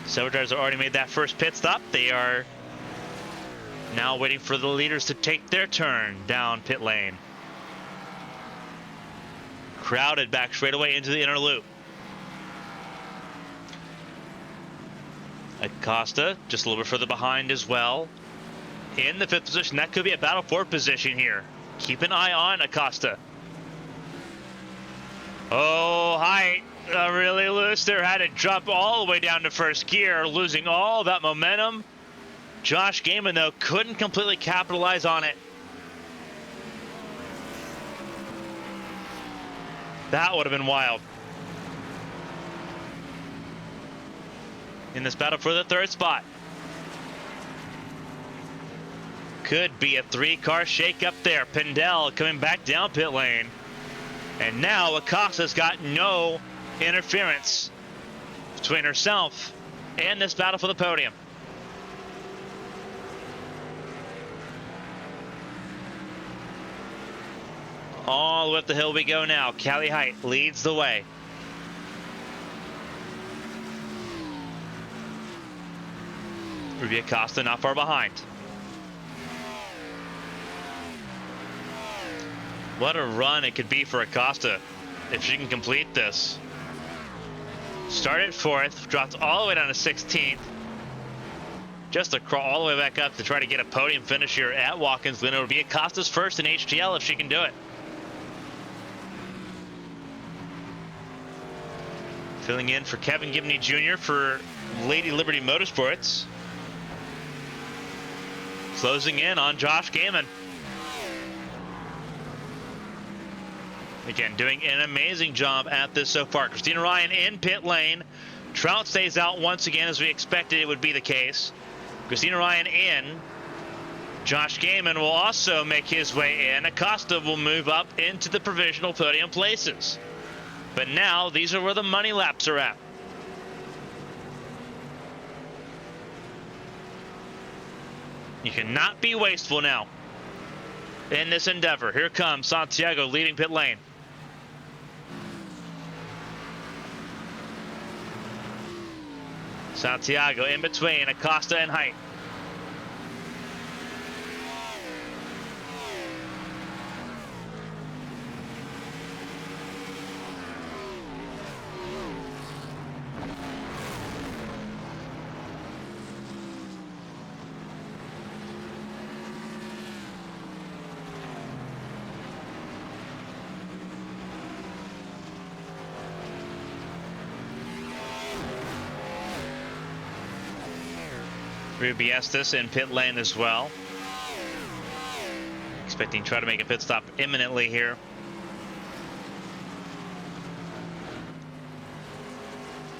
Several drivers have already made that first pit stop. They are now waiting for the leaders to take their turn down pit lane. Crowded back straight away into the inner loop. Acosta just a little bit further behind as well. In the 5th position. That could be a battle for position here. Keep an eye on Acosta. Oh, Height really loose there. Had to jump all the way down to first gear, losing all that momentum. Josh Gaiman, though, couldn't completely capitalize on it. That would have been wild. In this battle for the third spot. Could be a 3-car shakeup there. Pendell coming back down pit lane. And now Acosta's got no interference between herself and this battle for the podium. All the way up the hill we go now. Callie Height leads the way. Ruby Acosta not far behind. What a run it could be for Acosta if she can complete this. Started 4th, dropped all the way down to 16th. Just to crawl all the way back up to try to get a podium finish here at Watkins Glen. It would be Acosta's first in HTL if she can do it. Filling in for Kevin Gibney Jr. for Lady Liberty Motorsports. Closing in on Josh Gaiman. Again, doing an amazing job at this so far. Christina Ryan in pit lane. Trout stays out once again, as we expected it would be the case. Christina Ryan in. Josh Gaiman will also make his way in. Acosta will move up into the provisional podium places. But now, these are where the money laps are at. You cannot be wasteful now in this endeavor. Here comes Santiago leading pit lane. Santiago in between Acosta and Height. Ruby Estes in pit lane as well. Expecting to try to make a pit stop imminently here.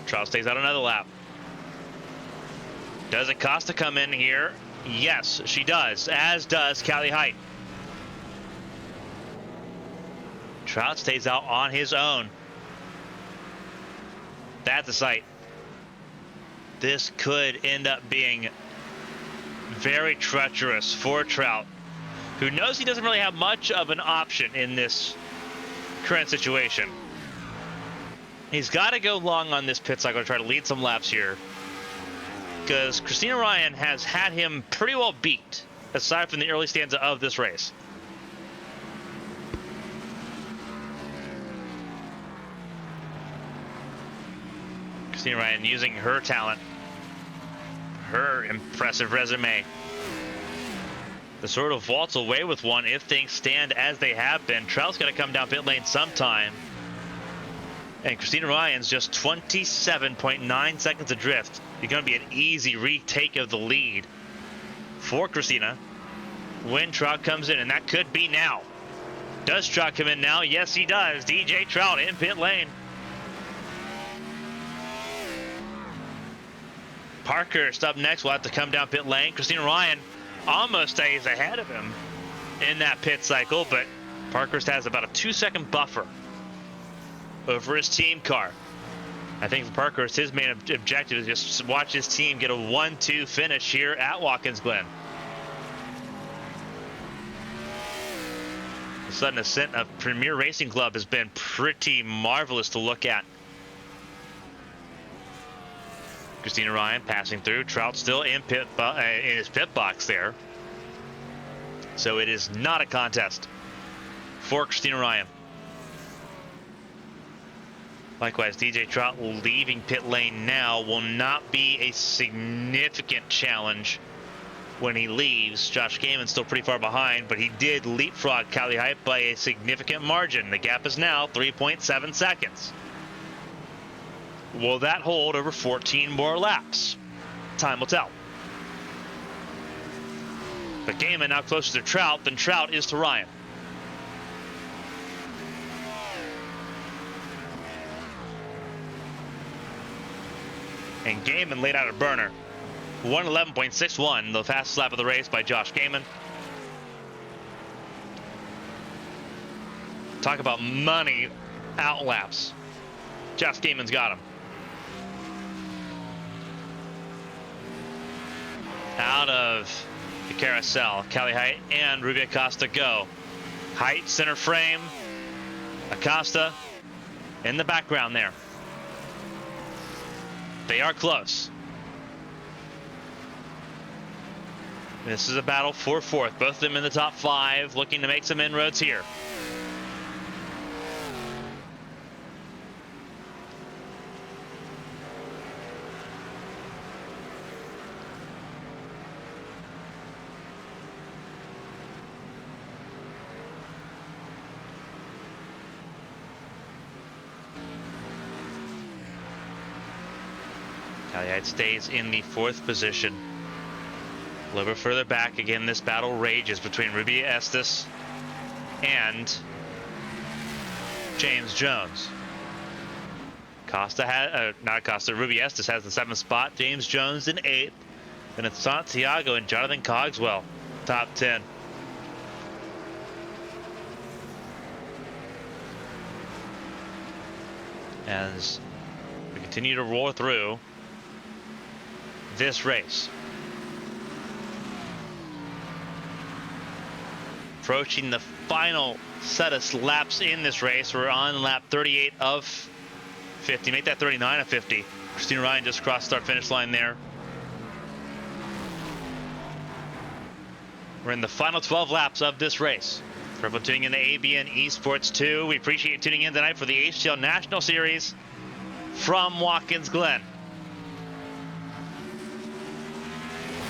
Charles stays out another lap. Does Acosta come in here Yes, she does, as does Callie Height. Trout stays out on his own. That's a sight. This could end up being very treacherous for Trout, who knows he doesn't really have much of an option in this current situation. He's got to go long on this pit cycle to try to lead some laps here, because Christina Ryan has had him pretty well beat, aside from the early stanza of this race. Christina Ryan using her talent, her impressive resume, to sort of waltz away with one if things stand as they have been. Trout's got to come down pit lane sometime. And Christina Ryan's just 27.9 seconds adrift. It's going to be an easy retake of the lead for Christina when Trout comes in, and that could be now. Does Trout come in now? Yes, he does. DJ Trout in pit lane. Parkhurst up next will have to come down pit lane. Christina Ryan almost stays ahead of him in that pit cycle, but Parkhurst has about a 2-second buffer over his team car. I think for Parkhurst, his main objective is just watch his team get a 1-2 finish here at Watkins Glen. The sudden ascent of Premier Racing Club has been pretty marvelous to look at. Christina Ryan passing through. Trout still in his pit box there. So it is not a contest for Christina Ryan. Likewise, DJ Trout leaving pit lane now will not be a significant challenge when he leaves. Josh Gaiman's still pretty far behind, but he did leapfrog Callie Height by a significant margin. The gap is now 3.7 seconds. Will that hold over 14 more laps? Time will tell. But Gaiman now closer to Trout than Trout is to Ryan. And Gaiman laid out a burner. 1:11.61, the fastest lap of the race by Josh Gaiman. Talk about money out laps. Josh Gaiman's got him. Out of the carousel, Callie Height and Ruby Acosta go. Height center frame, Acosta in the background there. They are close. This is a battle for fourth. Both of them in the top 5, looking to make some inroads here. Callie Height stays in the 4th position. A little bit further back, again, this battle rages between Ruby Estes and James Jones. Ruby Estes has the 7th spot. James Jones in 8th. Then it's Santiago and Jonathan Cogswell, top 10. As we continue to roar through this race. Approaching the final set of laps in this race. We're on lap 38 of 50. Make that 39 of 50. Christina Ryan just crossed start finish line there. We're in the final 12 laps of this race. For everyone tuning in to ABN Esports 2, we appreciate you tuning in tonight for the HTL National Series from Watkins Glen.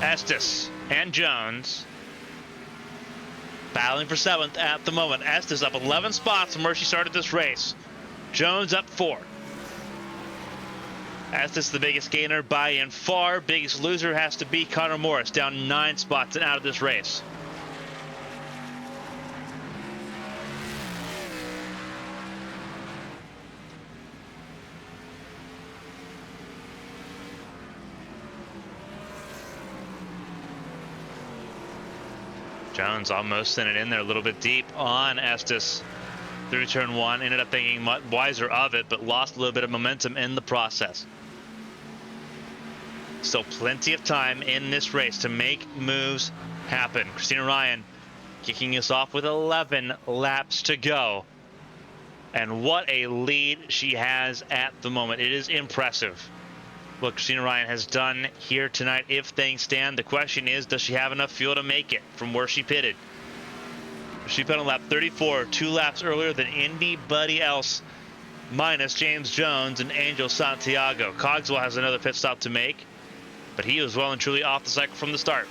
Estes and Jones battling for 7th at the moment. Estes up 11 spots from where she started this race. Jones up 4. Estes the biggest gainer by and far. Biggest loser has to be Connor Morris, down 9 spots and out of this race. Jones almost sent it in there a little bit deep on Estes through turn one. Ended up thinking much wiser of it, but lost a little bit of momentum in the process. Still plenty of time in this race to make moves happen. Christina Ryan kicking us off with 11 laps to go. And what a lead she has at the moment. It is impressive what Christina Ryan has done here tonight if things stand. The question is, does she have enough fuel to make it from where she pitted? She put on lap 34, 2 laps earlier than anybody else, minus James Jones and Angel Santiago. Cogswell has another pit stop to make, but he was well and truly off the cycle from the start.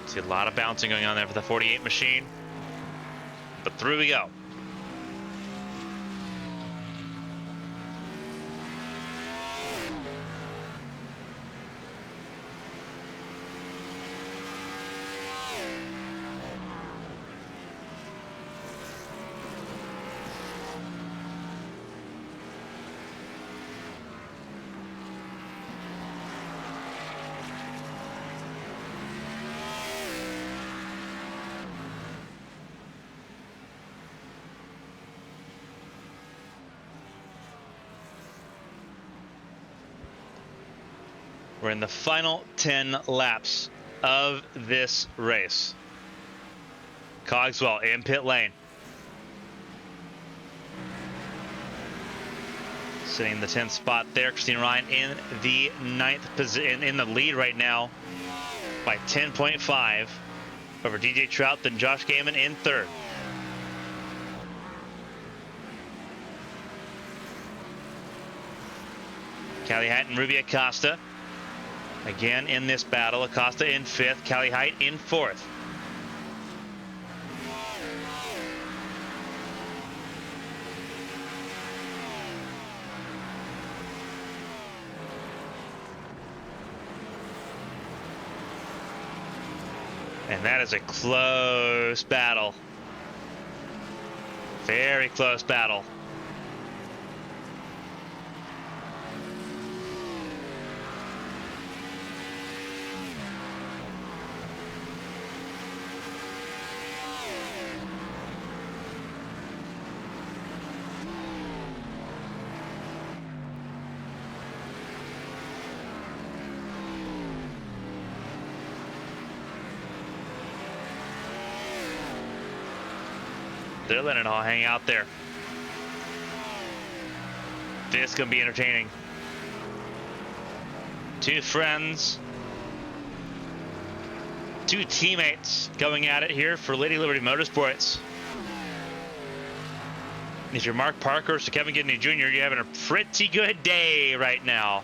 See a lot of bouncing going on there for the 48 machine, but through we go. We're in the final 10 laps of this race. Cogswell in pit lane. Sitting in the 10th spot there. Christina Ryan in the 9th position, in the lead right now by 10.5 over DJ Trout, then Josh Gaiman in 3rd. Callie Height and Ruby Acosta again in this battle. Acosta in 5th, Callie Height in 4th. And that is a close battle. Very close battle. They're letting it all hang out there. This is going to be entertaining. Two friends, two teammates going at it here for Lady Liberty Motorsports. If you're Mark Parker or Kevin Gidney Jr., you're having a pretty good day right now.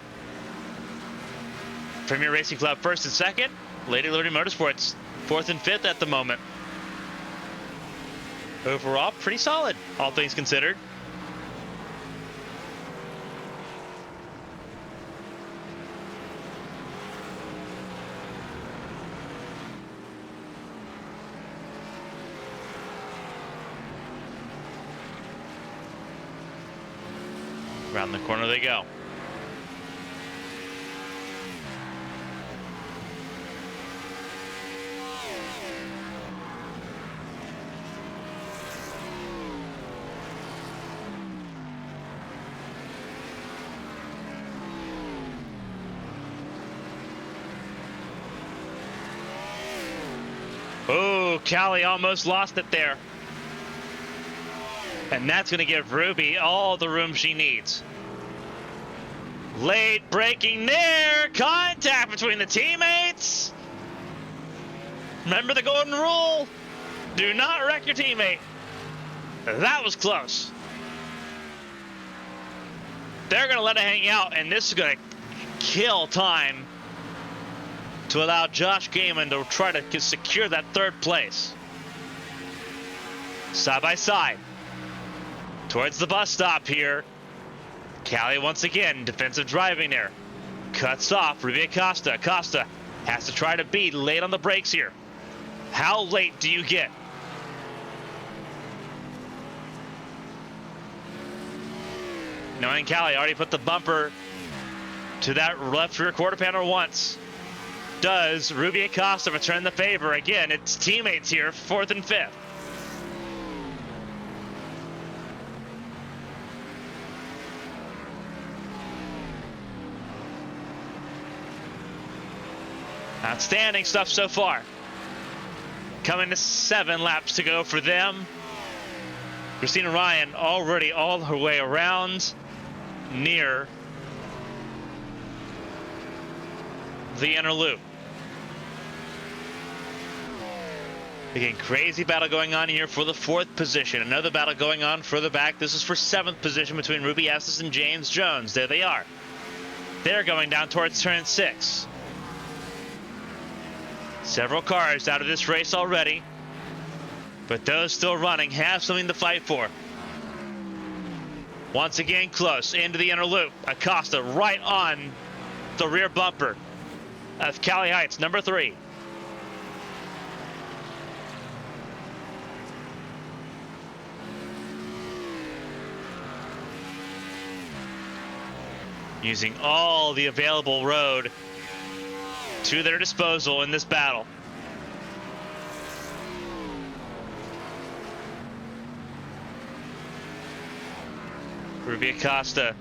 Premier Racing Club 1st and 2nd. Lady Liberty Motorsports 4th and 5th at the moment. Overall, pretty solid, all things considered. Around the corner they go. Oh, Callie almost lost it there. And that's going to give Ruby all the room she needs. Late braking there. Contact between the teammates. Remember the golden rule. Do not wreck your teammate. That was close. They're going to let it hang out, and this is going to kill time to allow Josh Gaiman to try to secure that 3rd place. Side by side. Towards the bus stop here. Callie once again, defensive driving there. Cuts off Ruby Acosta. Acosta has to try to be late on the brakes here. How late do you get? knowing Callie already put the bumper to that left rear quarter panel once. Does Ruby Acosta return the favor? Again, it's teammates here, 4th and 5th. Outstanding stuff so far. Coming to 7 laps to go for them. Christina Ryan already all her way around near the inner loop. Again, crazy battle going on here for the 4th position. Another battle going on further back. This is for 7th position between Ruby Estes and James Jones. There they are. They're going down towards turn 6. Several cars out of this race already, but those still running have something to fight for. Once again, close into the inner loop. Acosta right on the rear bumper of Cali Heights, number 3. Using all the available road to their disposal in this battle. Ruby Acosta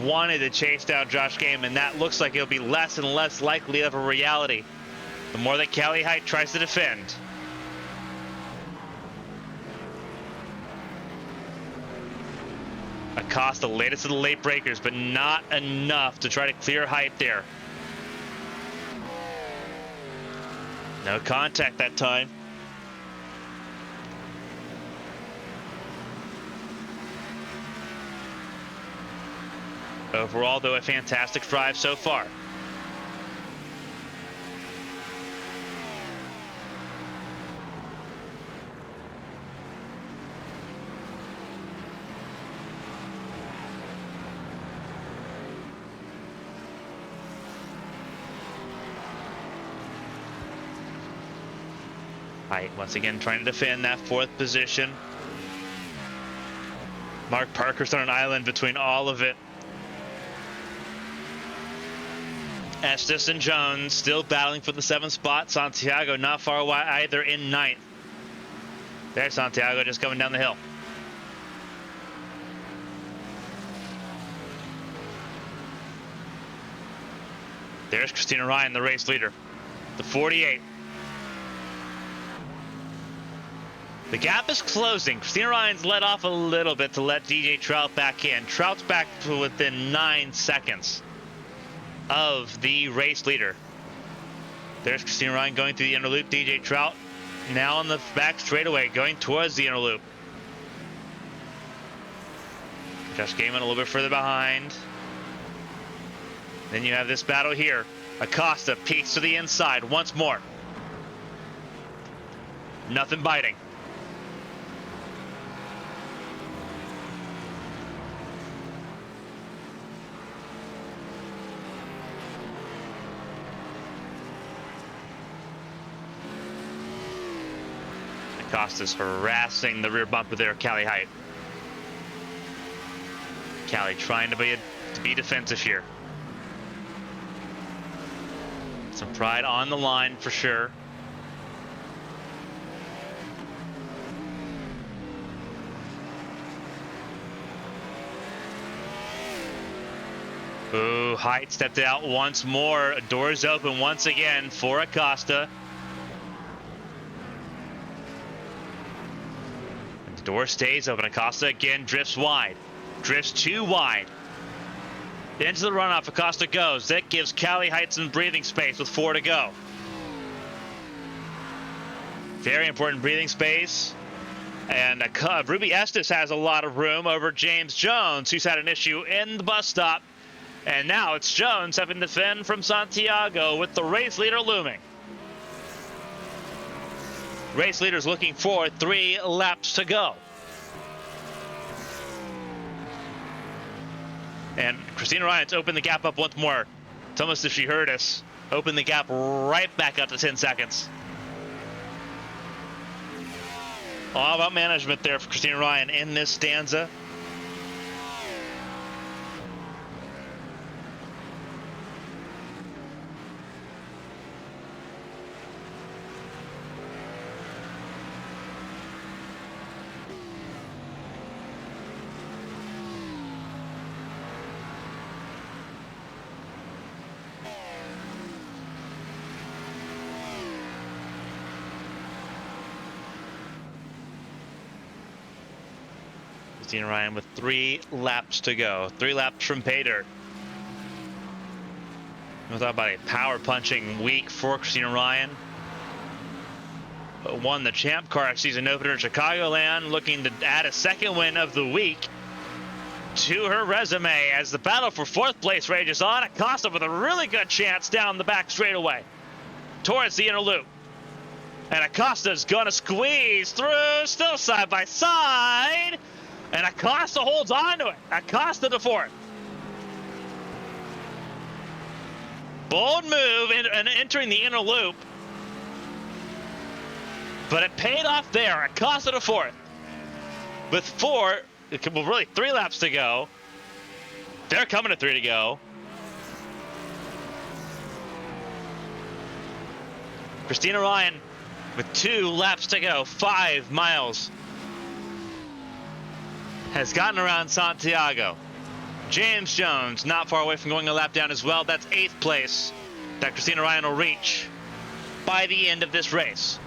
wanted to chase down Josh Gaiman. That looks like it'll be less and less likely of a reality the more that Cali Height tries to defend. Acosta, latest of the late breakers, but not enough to try to clear Height there. No contact that time. Overall, though, a fantastic drive so far. Height once again trying to defend that 4th position. Mark Parker's on an island between all of it. Estes and Jones still battling for the 7th spot. Santiago not far away either in 9th. There's Santiago just coming down the hill. There's Christina Ryan, the race leader, the 48. The gap is closing. Christina Ryan's let off a little bit to let DJ Trout back in. Trout's back to within 9 seconds of the race leader. There's Christina Ryan going through the inner loop. DJ Trout now on the back straightaway going towards the inner loop. Josh Gaiman a little bit further behind. Then you have this battle here. Acosta peeks to the inside once more. Nothing biting. Acosta's harassing the rear bumper there, Cali Height. Cali trying to be defensive here. Some pride on the line for sure. Ooh, Height stepped out once more. Doors open once again for Acosta. And the door stays open. Acosta again drifts wide. Drifts too wide. Into the runoff, Acosta goes. That gives Cali Heights some breathing space with 4 to go. Very important breathing space. And Ruby Estes has a lot of room over James Jones, who's had an issue in the bus stop. And now it's Jones having to defend from Santiago with the race leader looming. Race leader's looking for 3 laps to go. And Christina Ryan's opened the gap up once more. It's almost as if she heard us. Open the gap right back up to 10 seconds. All about management there for Christina Ryan in this stanza. Christina Ryan with 3 laps to go. 3 laps from pay dirt. We'll talk about a power punching week for Christina Ryan. Won the Champ Car season opener in Chicagoland, looking to add a second win of the week to her resume as the battle for 4th place rages on. Acosta with a really good chance down the back straightaway towards the inner loop. And Acosta's gonna squeeze through, still side by side. And Acosta holds on to it. Acosta to 4th. Bold move and entering the inner loop. But it paid off there. Acosta to 4th. With 4, well, really 3 laps to go. They're coming to 3 to go. Christina Ryan with 2 laps to go, 5 miles. Has gotten around Santiago. James Jones not far away from going a lap down as well. That's 8th place that Christina Ryan will reach by the end of this race.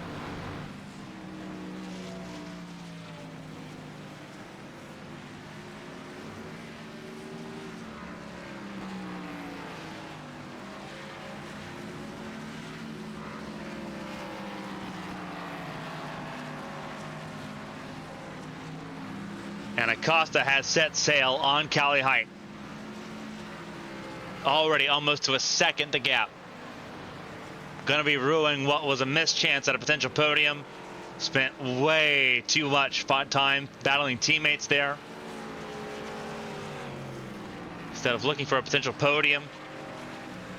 And Acosta has set sail on Cali Height. Already almost to a second the gap. Gonna be ruining what was a missed chance at a potential podium. Spent way too much time battling teammates there. Instead of looking for a potential podium,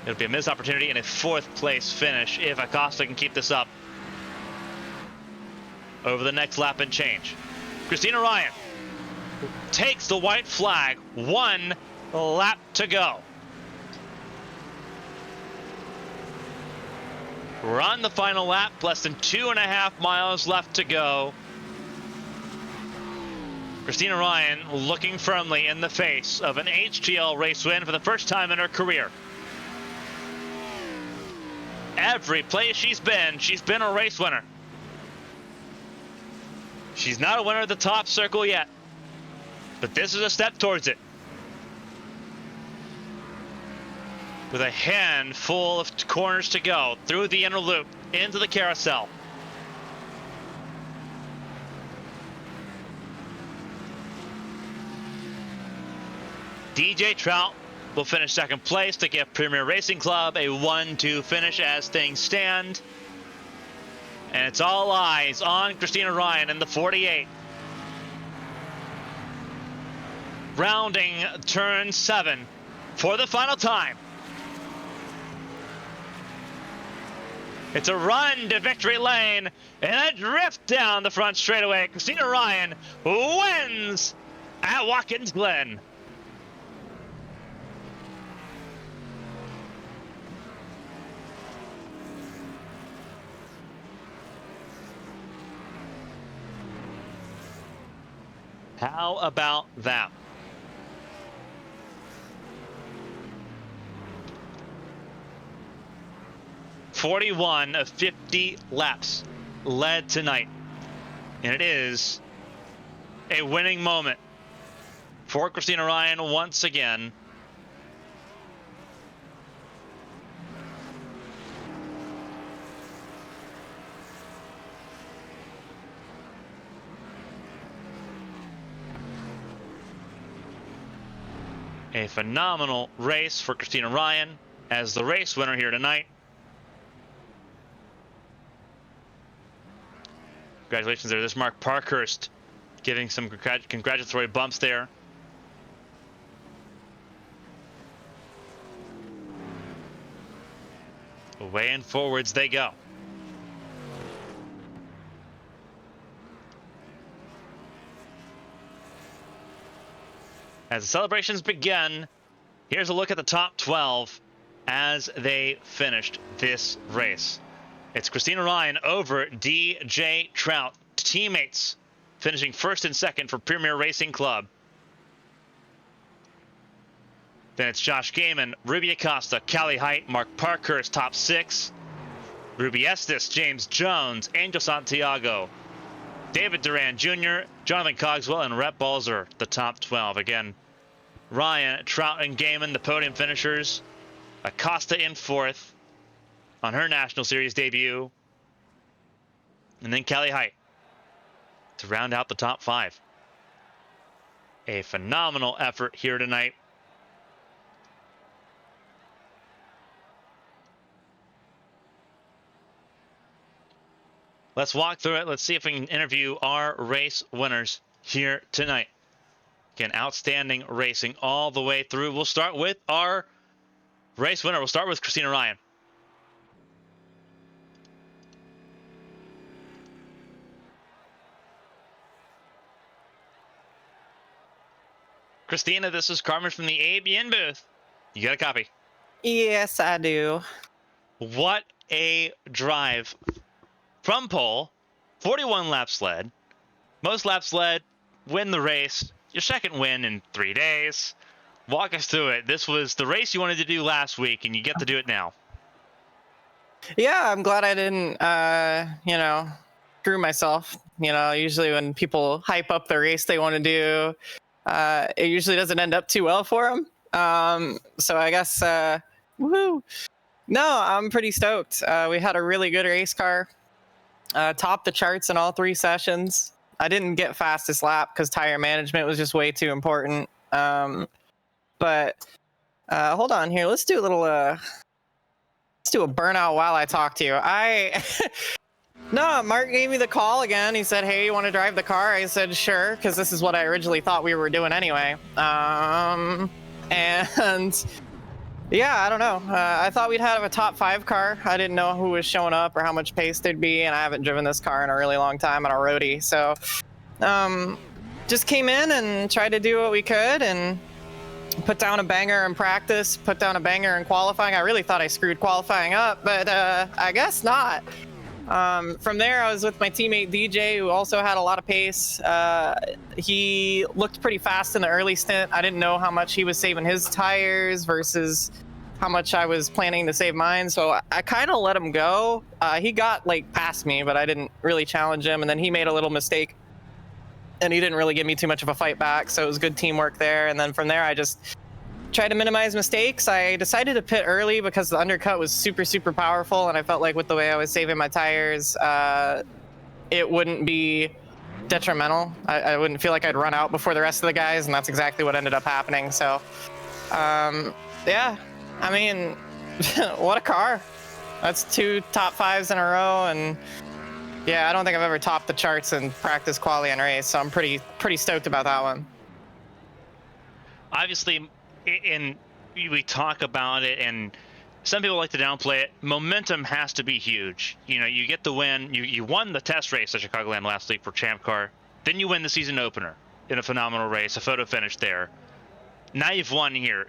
it'll be a missed opportunity and a 4th place finish if Acosta can keep this up over the next lap and change. Christina Ryan takes the white flag, 1 lap to go. We're on the final lap, less than 2.5 miles left to go. Christina Ryan looking firmly in the face of an HTL race win for the first time in her career. Every place she's been a race winner. She's not a winner of the top circle yet, but this is a step towards it. With a handful of corners to go through the inner loop into the carousel. DJ Trout will finish 2nd place to give Premier Racing Club a 1-2 finish as things stand. And it's all eyes on Christina Ryan in the 48. Rounding turn 7 for the final time. It's a run to victory lane and a drift down the front straightaway. Christina Ryan wins at Watkins Glen. How about that? "41 of 50 laps led tonight." And it is a winning moment for Christina Ryan once again. A phenomenal race for Christina Ryan as the race winner here tonight. Congratulations there. There's Mark Parkhurst giving some congratulatory bumps there. Away and forwards they go. As the celebrations begin, here's a look at the top 12 as they finished this race. It's Christina Ryan over DJ Trout. Teammates finishing 1st and 2nd for Premier Racing Club. Then it's Josh Gaiman, Ruby Acosta, Cali Height, Mark Parkhurst, top 6. Ruby Estes, James Jones, Angel Santiago, David Duran Jr., Jonathan Cogswell, and Rhett Balzer, the top 12. Again, Ryan, Trout, and Gaiman, the podium finishers. Acosta in 4th on her National Series debut. And then Kelly Height to round out the top 5. A phenomenal effort here tonight. Let's walk through it. Let's see if we can interview our race winners here tonight. Again, outstanding racing all the way through. We'll start with our race winner. We'll start with Christina Ryan. Christina, this is Carmen from the ABN booth. You got a copy? Yes, I do. What a drive. From pole, 41 laps led. Most laps led, win the race. Your second win in 3 days. Walk us through it. This was the race you wanted to do last week, and you get to do it now. Yeah, I'm glad I didn't, screw myself. Usually when people hype up the race they want to do, it usually doesn't end up too well for them. So I guess, woohoo. No, I'm pretty stoked. We had a really good race car. Topped the charts in all 3 sessions. I didn't get fastest lap because tire management was just way too important. But hold on here. Let's do a little. Let's do a burnout while I talk to you. No, Mark gave me the call again. He said, "Hey, you want to drive the car?" I said, "Sure," because this is what I originally thought we were doing anyway. And yeah, I don't know. I thought we'd have a top 5 car. I didn't know who was showing up or how much pace there'd be, and I haven't driven this car in a really long time on a roadie. So just came in and tried to do what we could and put down a banger in practice, put down a banger in qualifying. I really thought I screwed qualifying up, but I guess not. From there, I was with my teammate DJ, who also had a lot of pace. He looked pretty fast in the early stint. I didn't know how much he was saving his tires versus how much I was planning to save mine, so I kind of let him go. He got past me, but I didn't really challenge him, and then he made a little mistake, and he didn't really give me too much of a fight back, so it was good teamwork there. And then from there, I just tried to minimize mistakes. I decided to pit early because the undercut was super, super powerful, and I felt like with the way I was saving my tires, it wouldn't be detrimental. I wouldn't feel like I'd run out before the rest of the guys, and that's exactly what ended up happening. So, yeah, I mean, what a car. That's 2 top 5s in a row, and yeah, I don't think I've ever topped the charts in practice, quali, and race, so I'm pretty stoked about that one. Obviously, we talk about it, and some people like to downplay it. Momentum has to be huge. You get the win. You won the test race at Chicagoland last week for Champ Car. Then you win the season opener in a phenomenal race, a photo finish there. Now you've won here.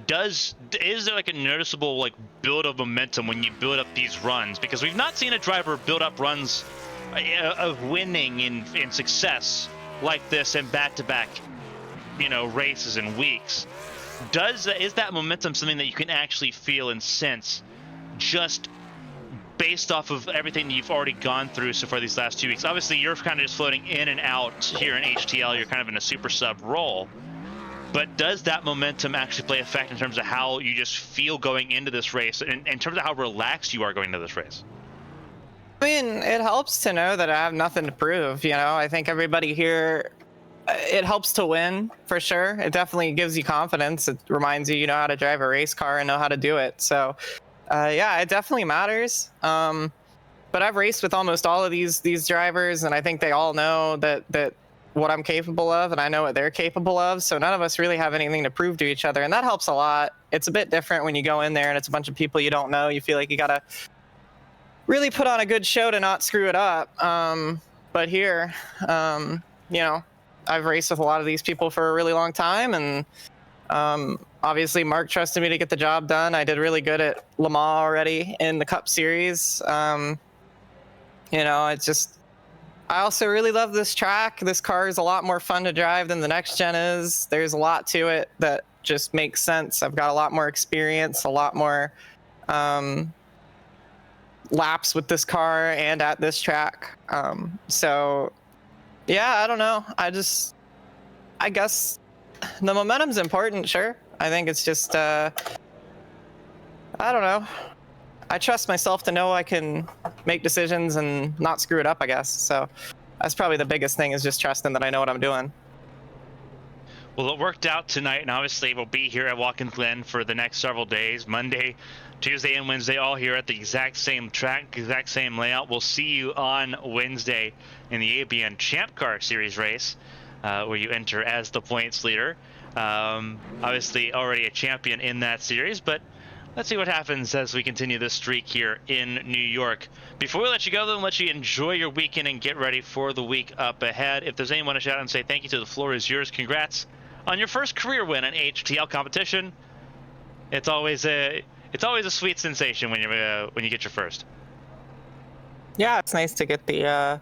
Is there a noticeable build of momentum when you build up these runs? Because we've not seen a driver build up runs of winning in success like this in back-to-back, races and weeks. Is that momentum something that you can actually feel and sense just based off of everything you've already gone through so far these last 2 weeks? Obviously, you're kind of just floating in and out here in HTL. You're kind of in a super sub role. But does that momentum actually play effect in terms of how you just feel going into this race, and in terms of how relaxed you are going into this race? I mean, it helps to know that I have nothing to prove. I think everybody here, it helps to win for sure. It definitely gives you confidence. It reminds you know how to drive a race car and know how to do it. So yeah, it definitely matters. But I've raced with almost all of these drivers, and I think they all know that what I'm capable of, and I know what they're capable of. So none of us really have anything to prove to each other, and that helps a lot. It's a bit different when you go in there and it's a bunch of people you don't know. You feel like you gotta really put on a good show to not screw it up. But here, I've raced with a lot of these people for a really long time, and obviously Mark trusted me to get the job done. I did really good at Le Mans already in the Cup Series. It's just, I also really love this track. This car is a lot more fun to drive than the next gen is. There's a lot to it that just makes sense. I've got a lot more experience, a lot more laps with this car and at this track. So Yeah, I don't know. I guess the momentum's important, sure. I think it's just, I don't know. I trust myself to know I can make decisions and not screw it up, I guess. So that's probably the biggest thing, is just trusting that I know what I'm doing. Well, it worked out tonight, and obviously we'll be here at Watkins Glen for the next several days, Monday, Tuesday, and Wednesday, all here at the exact same track, exact same layout. We'll see you on Wednesday in the ABN Champ Car Series race, where you enter as the points leader. Obviously already a champion in that series, but let's see what happens as we continue this streak here in New York. Before we let you go, though, and let you enjoy your weekend and get ready for the week up ahead, if there's anyone to shout out and say thank you to, the floor is yours. Congrats on your first career win in HTL competition. It's always a sweet sensation when you get your first. Yeah, it's nice to get the.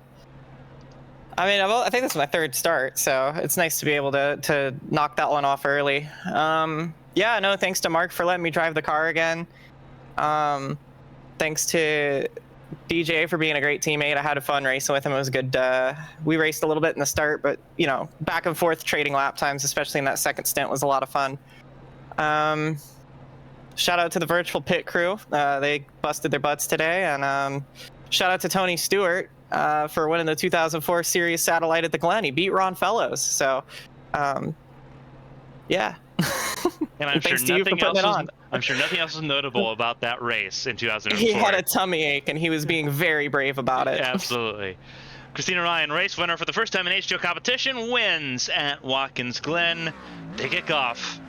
I think this is my third start, so it's nice to be able to knock that one off early. Yeah, no, thanks to Mark for letting me drive the car again. Thanks to DJ for being a great teammate. I had a fun racing with him. It was good. We raced a little bit in the start, but back and forth trading lap times, especially in that second stint, was a lot of fun. Shout out to the virtual pit crew. They busted their butts today, and shout out to Tony Stewart for winning the 2004 Series Satellite at the Glen. He beat Ron Fellows, so yeah. And I'm sure nothing else is notable about that race in 2004. He had a tummy ache, and he was being very brave about it. Absolutely. Christina Ryan, race winner for the first time in HTL competition, wins at Watkins Glen. They kick off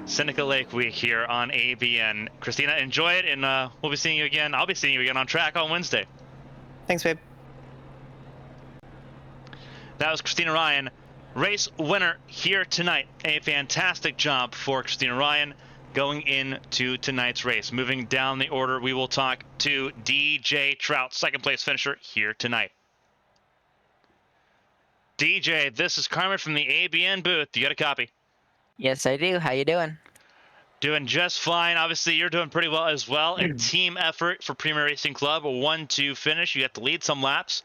Seneca Lake Week here on ABN. Christina, enjoy it, and we'll be seeing you again. I'll be seeing you again on track on Wednesday. Thanks, babe. That was Christina Ryan, race winner here tonight. A fantastic job for Christina Ryan going into tonight's race. Moving down the order, we will talk to DJ Trout, second place finisher here tonight. DJ, this is Carmen from the ABN booth. You got a copy? Yes, I do. How you doing? Doing just fine. Obviously, you're doing pretty well as well. A team effort for Premier Racing Club, a 1-2 finish. You had to lead some laps.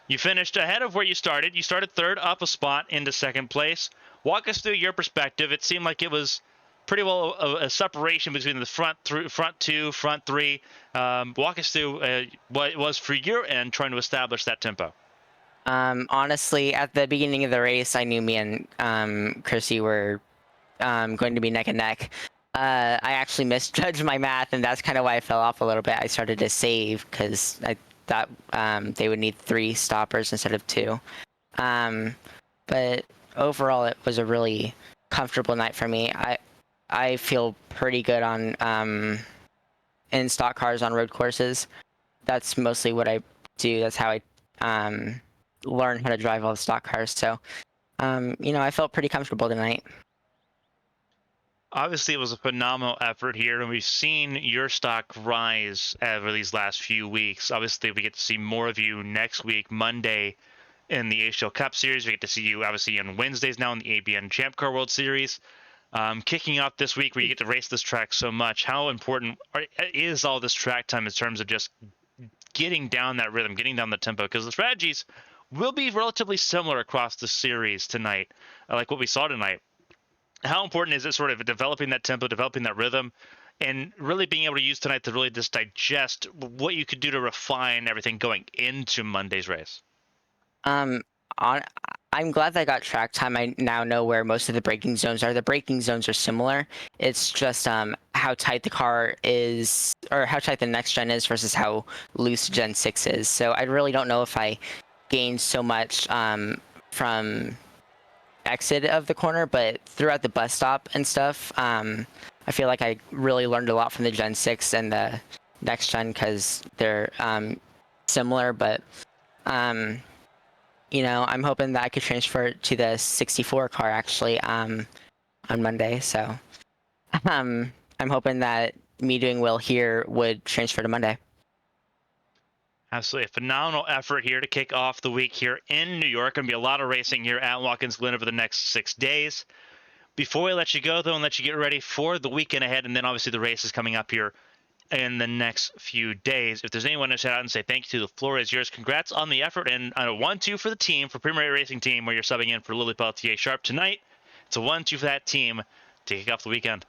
You finished ahead of where you started. You started third, up a spot into second place. Walk us through your perspective. It seemed like it was pretty well a separation between the front two, front three. Walk us through what it was for your end trying to establish that tempo. Honestly, at the beginning of the race, I knew me and Chrissy were going to be neck and neck. I actually misjudged my math, and that's kind of why I fell off a little bit. I started to save because I thought they would need 3 stoppers instead of 2. But overall, it was a really comfortable night for me. I feel pretty good on in stock cars on road courses. That's mostly what I do. That's how I learn how to drive all the stock cars. So, I felt pretty comfortable tonight. Obviously, it was a phenomenal effort here, and we've seen your stock rise over these last few weeks. Obviously, we get to see more of you next week, Monday, in the HTL Cup Series. We get to see you, obviously, on Wednesdays now in the ABN Champ Car World Series. Kicking off this week where you get to race this track so much, how important is all this track time in terms of just getting down that rhythm, getting down the tempo? Because the strategies will be relatively similar across the series tonight, like what we saw tonight. How important is it sort of developing that tempo, developing that rhythm, and really being able to use tonight to really just digest what you could do to refine everything going into Monday's race? I'm glad that I got track time. I now know where most of the braking zones are. The braking zones are similar. It's just how tight the car is, or how tight the next gen is versus how loose Gen 6 is. So I really don't know if I gained so much from exit of the corner, but throughout the bus stop and stuff, I feel like I really learned a lot from the Gen 6 and the next gen because they're similar, but I'm hoping that I could transfer it to the 64 car actually on Monday. So I'm hoping that me doing well here would transfer to Monday. Absolutely. A phenomenal effort here to kick off the week here in New York. Going to be a lot of racing here at Watkins Glen over the next 6 days. Before we let you go, though, and let you get ready for the weekend ahead, and then obviously the race is coming up here in the next few days. If there's anyone to shout out and say thank you to, the floor is yours. Congrats on the effort, and a 1-2 for the team, for Premier Racing Team, where you're subbing in for Lily Pelletier Sharp tonight. It's a 1-2 for that team to kick off the weekend.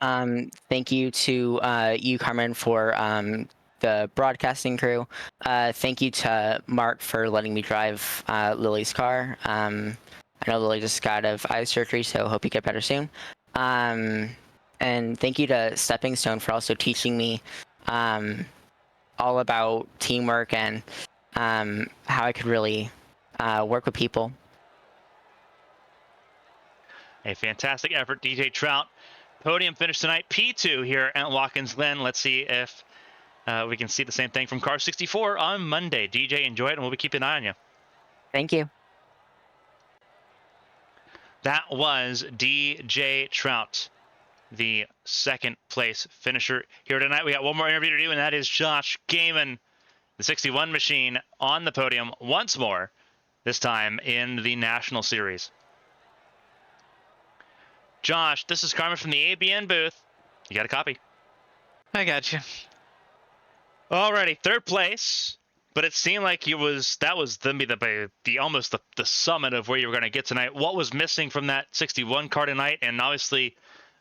Thank you to you, Carmen, for the broadcasting crew. Thank you to Mark for letting me drive Lily's car. I know Lily just got out of eye surgery, so hope you get better soon. And thank you to Stepping Stone for also teaching me all about teamwork and how I could really work with people. A fantastic effort, DJ Trout. Podium finish tonight, P2 here at Watkins Glen. Let's see if we can see the same thing from car 64 on Monday. DJ, enjoy it, and we'll be keeping an eye on you. Thank you. That was DJ Trout, the second place finisher here tonight. We got one more interview to do, and that is Josh Gaiman, the 61 machine, on the podium once more, this time in the National Series. Josh, this is Carmen from the ABN booth. You got a copy? I got you. Alrighty, third place, but it seemed like that was the almost the summit of where you were going to get tonight. What was missing from that 61 car tonight? And obviously,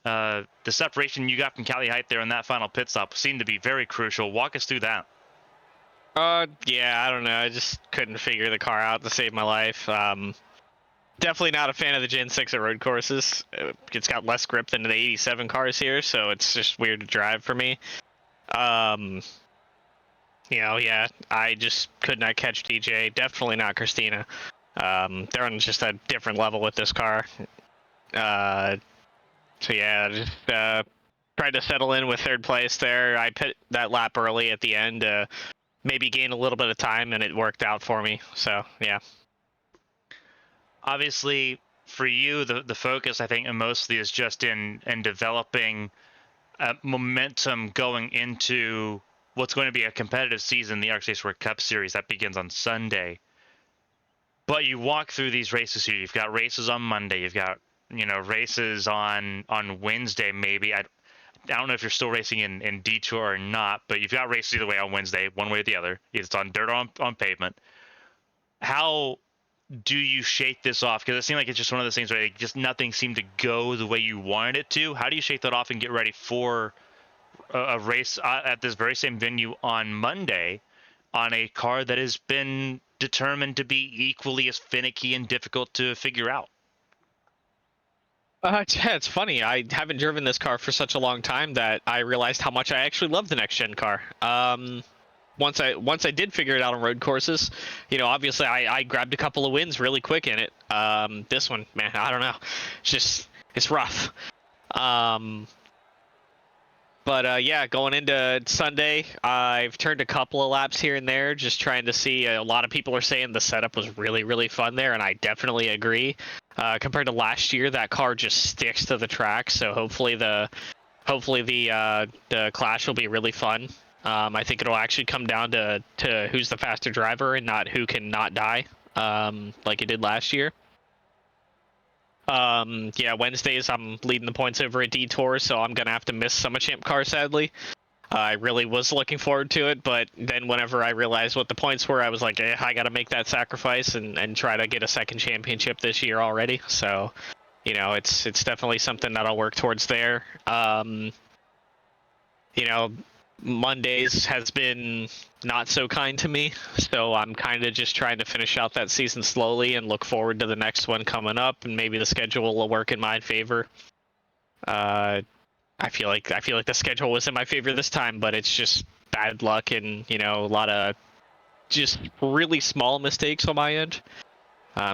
the separation you got from Cali Height there in that final pit stop seemed to be very crucial. Walk us through that. Yeah, I don't know. I just couldn't figure the car out to save my life. Definitely not a fan of the Gen 6 at road courses. It's got less grip than the 87 cars here, so it's just weird to drive for me. Yeah, I just could not catch DJ. Definitely not Christina. They're on just a different level with this car. So yeah, just tried to settle in with third place there. I pit that lap early at the end to maybe gain a little bit of time, and it worked out for me. So yeah. Obviously, for you, the focus, I think, mostly is just in developing momentum going into what's going to be a competitive season, the Arc Race World Cup Series that begins on Sunday. But you walk through these races here. You've got races on Monday. You've got races on Wednesday maybe. I don't know if you're still racing in Detour or not, but you've got races either way on Wednesday, one way or the other. It's on dirt or on pavement. How do you shake this off? Because it seemed like it's just one of those things where just nothing seemed to go the way you wanted it to. How do you shake that off and get ready for a race at this very same venue on Monday on a car that has been determined to be equally as finicky and difficult to figure out? Yeah, it's funny. I haven't driven this car for such a long time that I realized how much I actually love the next gen car. Once I did figure it out on road courses, obviously I grabbed a couple of wins really quick in it. This one, man, I don't know. It's rough. But yeah, going into Sunday, I've turned a couple of laps here and there, just trying to see. A lot of people are saying the setup was really, really fun there, and I definitely agree. Compared to last year, that car just sticks to the track, so hopefully the clash will be really fun. I think it'll actually come down to who's the faster driver and not who can not die, like it did last year. Yeah, Wednesdays I'm leading the points over at Detour, so I'm gonna have to miss Summer Champ car, sadly. I really was looking forward to it, but then whenever I realized what the points were, I was like, I gotta make that sacrifice and try to get a second championship this year already. So, it's definitely something that I'll work towards there. Mondays has been not so kind to me, so I'm kind of just trying to finish out that season slowly and look forward to the next one coming up, and maybe the schedule will work in my favor. I feel like the schedule was in my favor this time, but it's just bad luck and a lot of just really small mistakes on my end.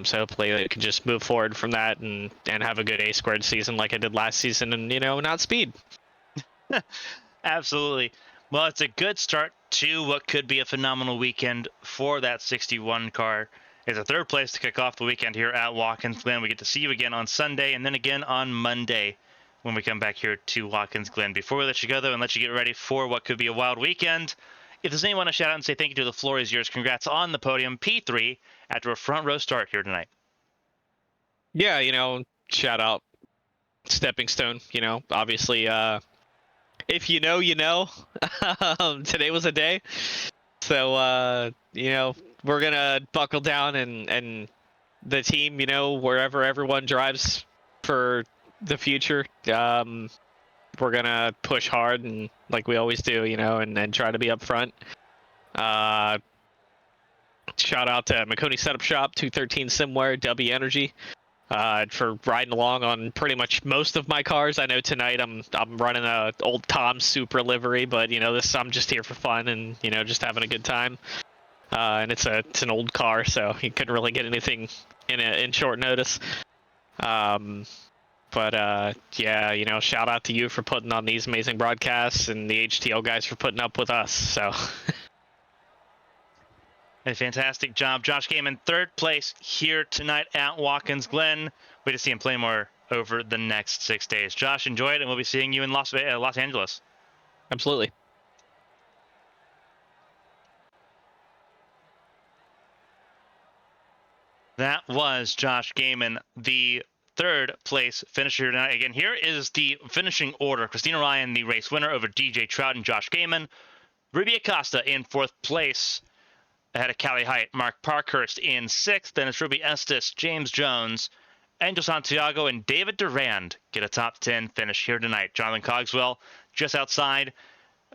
So hopefully I can just move forward from that and have a good A squared season like I did last season, and not speed. Absolutely. Well, it's a good start to what could be a phenomenal weekend for that 61 car. It's a third place to kick off the weekend here at Watkins Glen. We get to see you again on Sunday and then again on Monday when we come back here to Watkins Glen. Before we let you go, though, and let you get ready for what could be a wild weekend, if there's anyone to shout out and say thank you to, the floor is yours. Congrats on the podium, P3, after a front row start here tonight. Yeah, shout out Stepping Stone. Obviously, if you know, you know. Today was a day. So, we're going to buckle down and the team, wherever everyone drives for the future, we're going to push hard and like we always do, and try to be up front. Shout out to Makoni Setup Shop, 213 Simware, W Energy, for riding along on pretty much most of my cars. I know tonight I'm running a old Tom Supra livery, but I'm just here for fun and just having a good time. And it's an old car, so you couldn't really get anything in short notice. But yeah, shout out to you for putting on these amazing broadcasts and the HTL guys for putting up with us. So. A fantastic job. Josh came in third place here tonight at Watkins Glen. Way to see him play more over the next 6 days. Josh, enjoy it, and we'll be seeing you in Los Angeles. Absolutely. That was Josh Gaiman, the third place finisher tonight. Again, here is the finishing order. Christina Ryan, the race winner over DJ Trout and Josh Gaiman. Ruby Acosta in fourth place, ahead of Callie Height. Mark Parkhurst in sixth. Then it's Ruby Estes, James Jones, Angel Santiago, and David Durand get a top 10 finish here tonight. Jonathan Cogswell just outside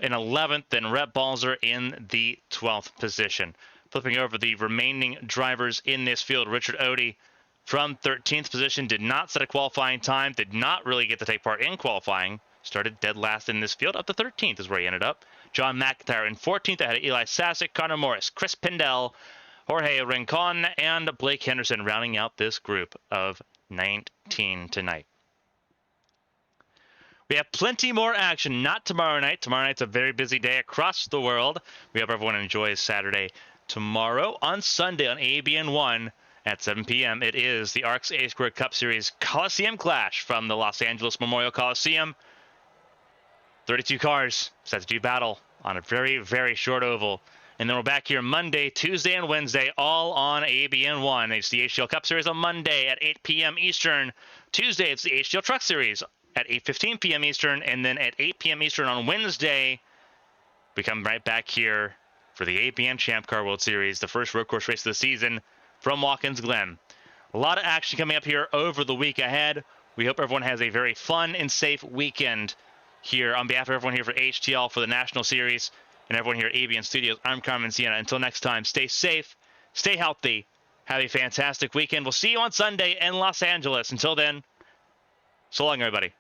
in 11th, and Rhett Balzer in the 12th position. Flipping over the remaining drivers in this field, Richard Odie from 13th position did not set a qualifying time, did not really get to take part in qualifying. Started dead last in this field. Up to 13th is where he ended up. John McIntyre in 14th ahead of Eli Sasek, Connor Morris, Chris Pindell, Jorge Rincon, and Blake Henderson rounding out this group of 19 tonight. We have plenty more action, not tomorrow night. Tomorrow night's a very busy day across the world. We hope everyone enjoys Saturday. Tomorrow on Sunday on ABN 1 at 7 p.m. it is the ARCS A-Squared Cup Series Coliseum Clash from the Los Angeles Memorial Coliseum. 32 cars set to do battle on a very, very short oval. And then we're back here Monday, Tuesday, and Wednesday, all on ABN 1. It's the HTL Cup Series on Monday at 8 p.m. Eastern. Tuesday, it's the HTL Truck Series at 8:15 p.m. Eastern. And then at 8 p.m. Eastern on Wednesday, we come right back here for the ABN Champ Car World Series, the first road course race of the season from Watkins Glen. A lot of action coming up here over the week ahead. We hope everyone has a very fun and safe weekend here. On behalf of everyone here for HTL for the National Series and everyone here at ABN Studios, I'm Carmen Sienna. Until next time, stay safe, stay healthy, have a fantastic weekend. We'll see you on Sunday in Los Angeles. Until then, so long, everybody.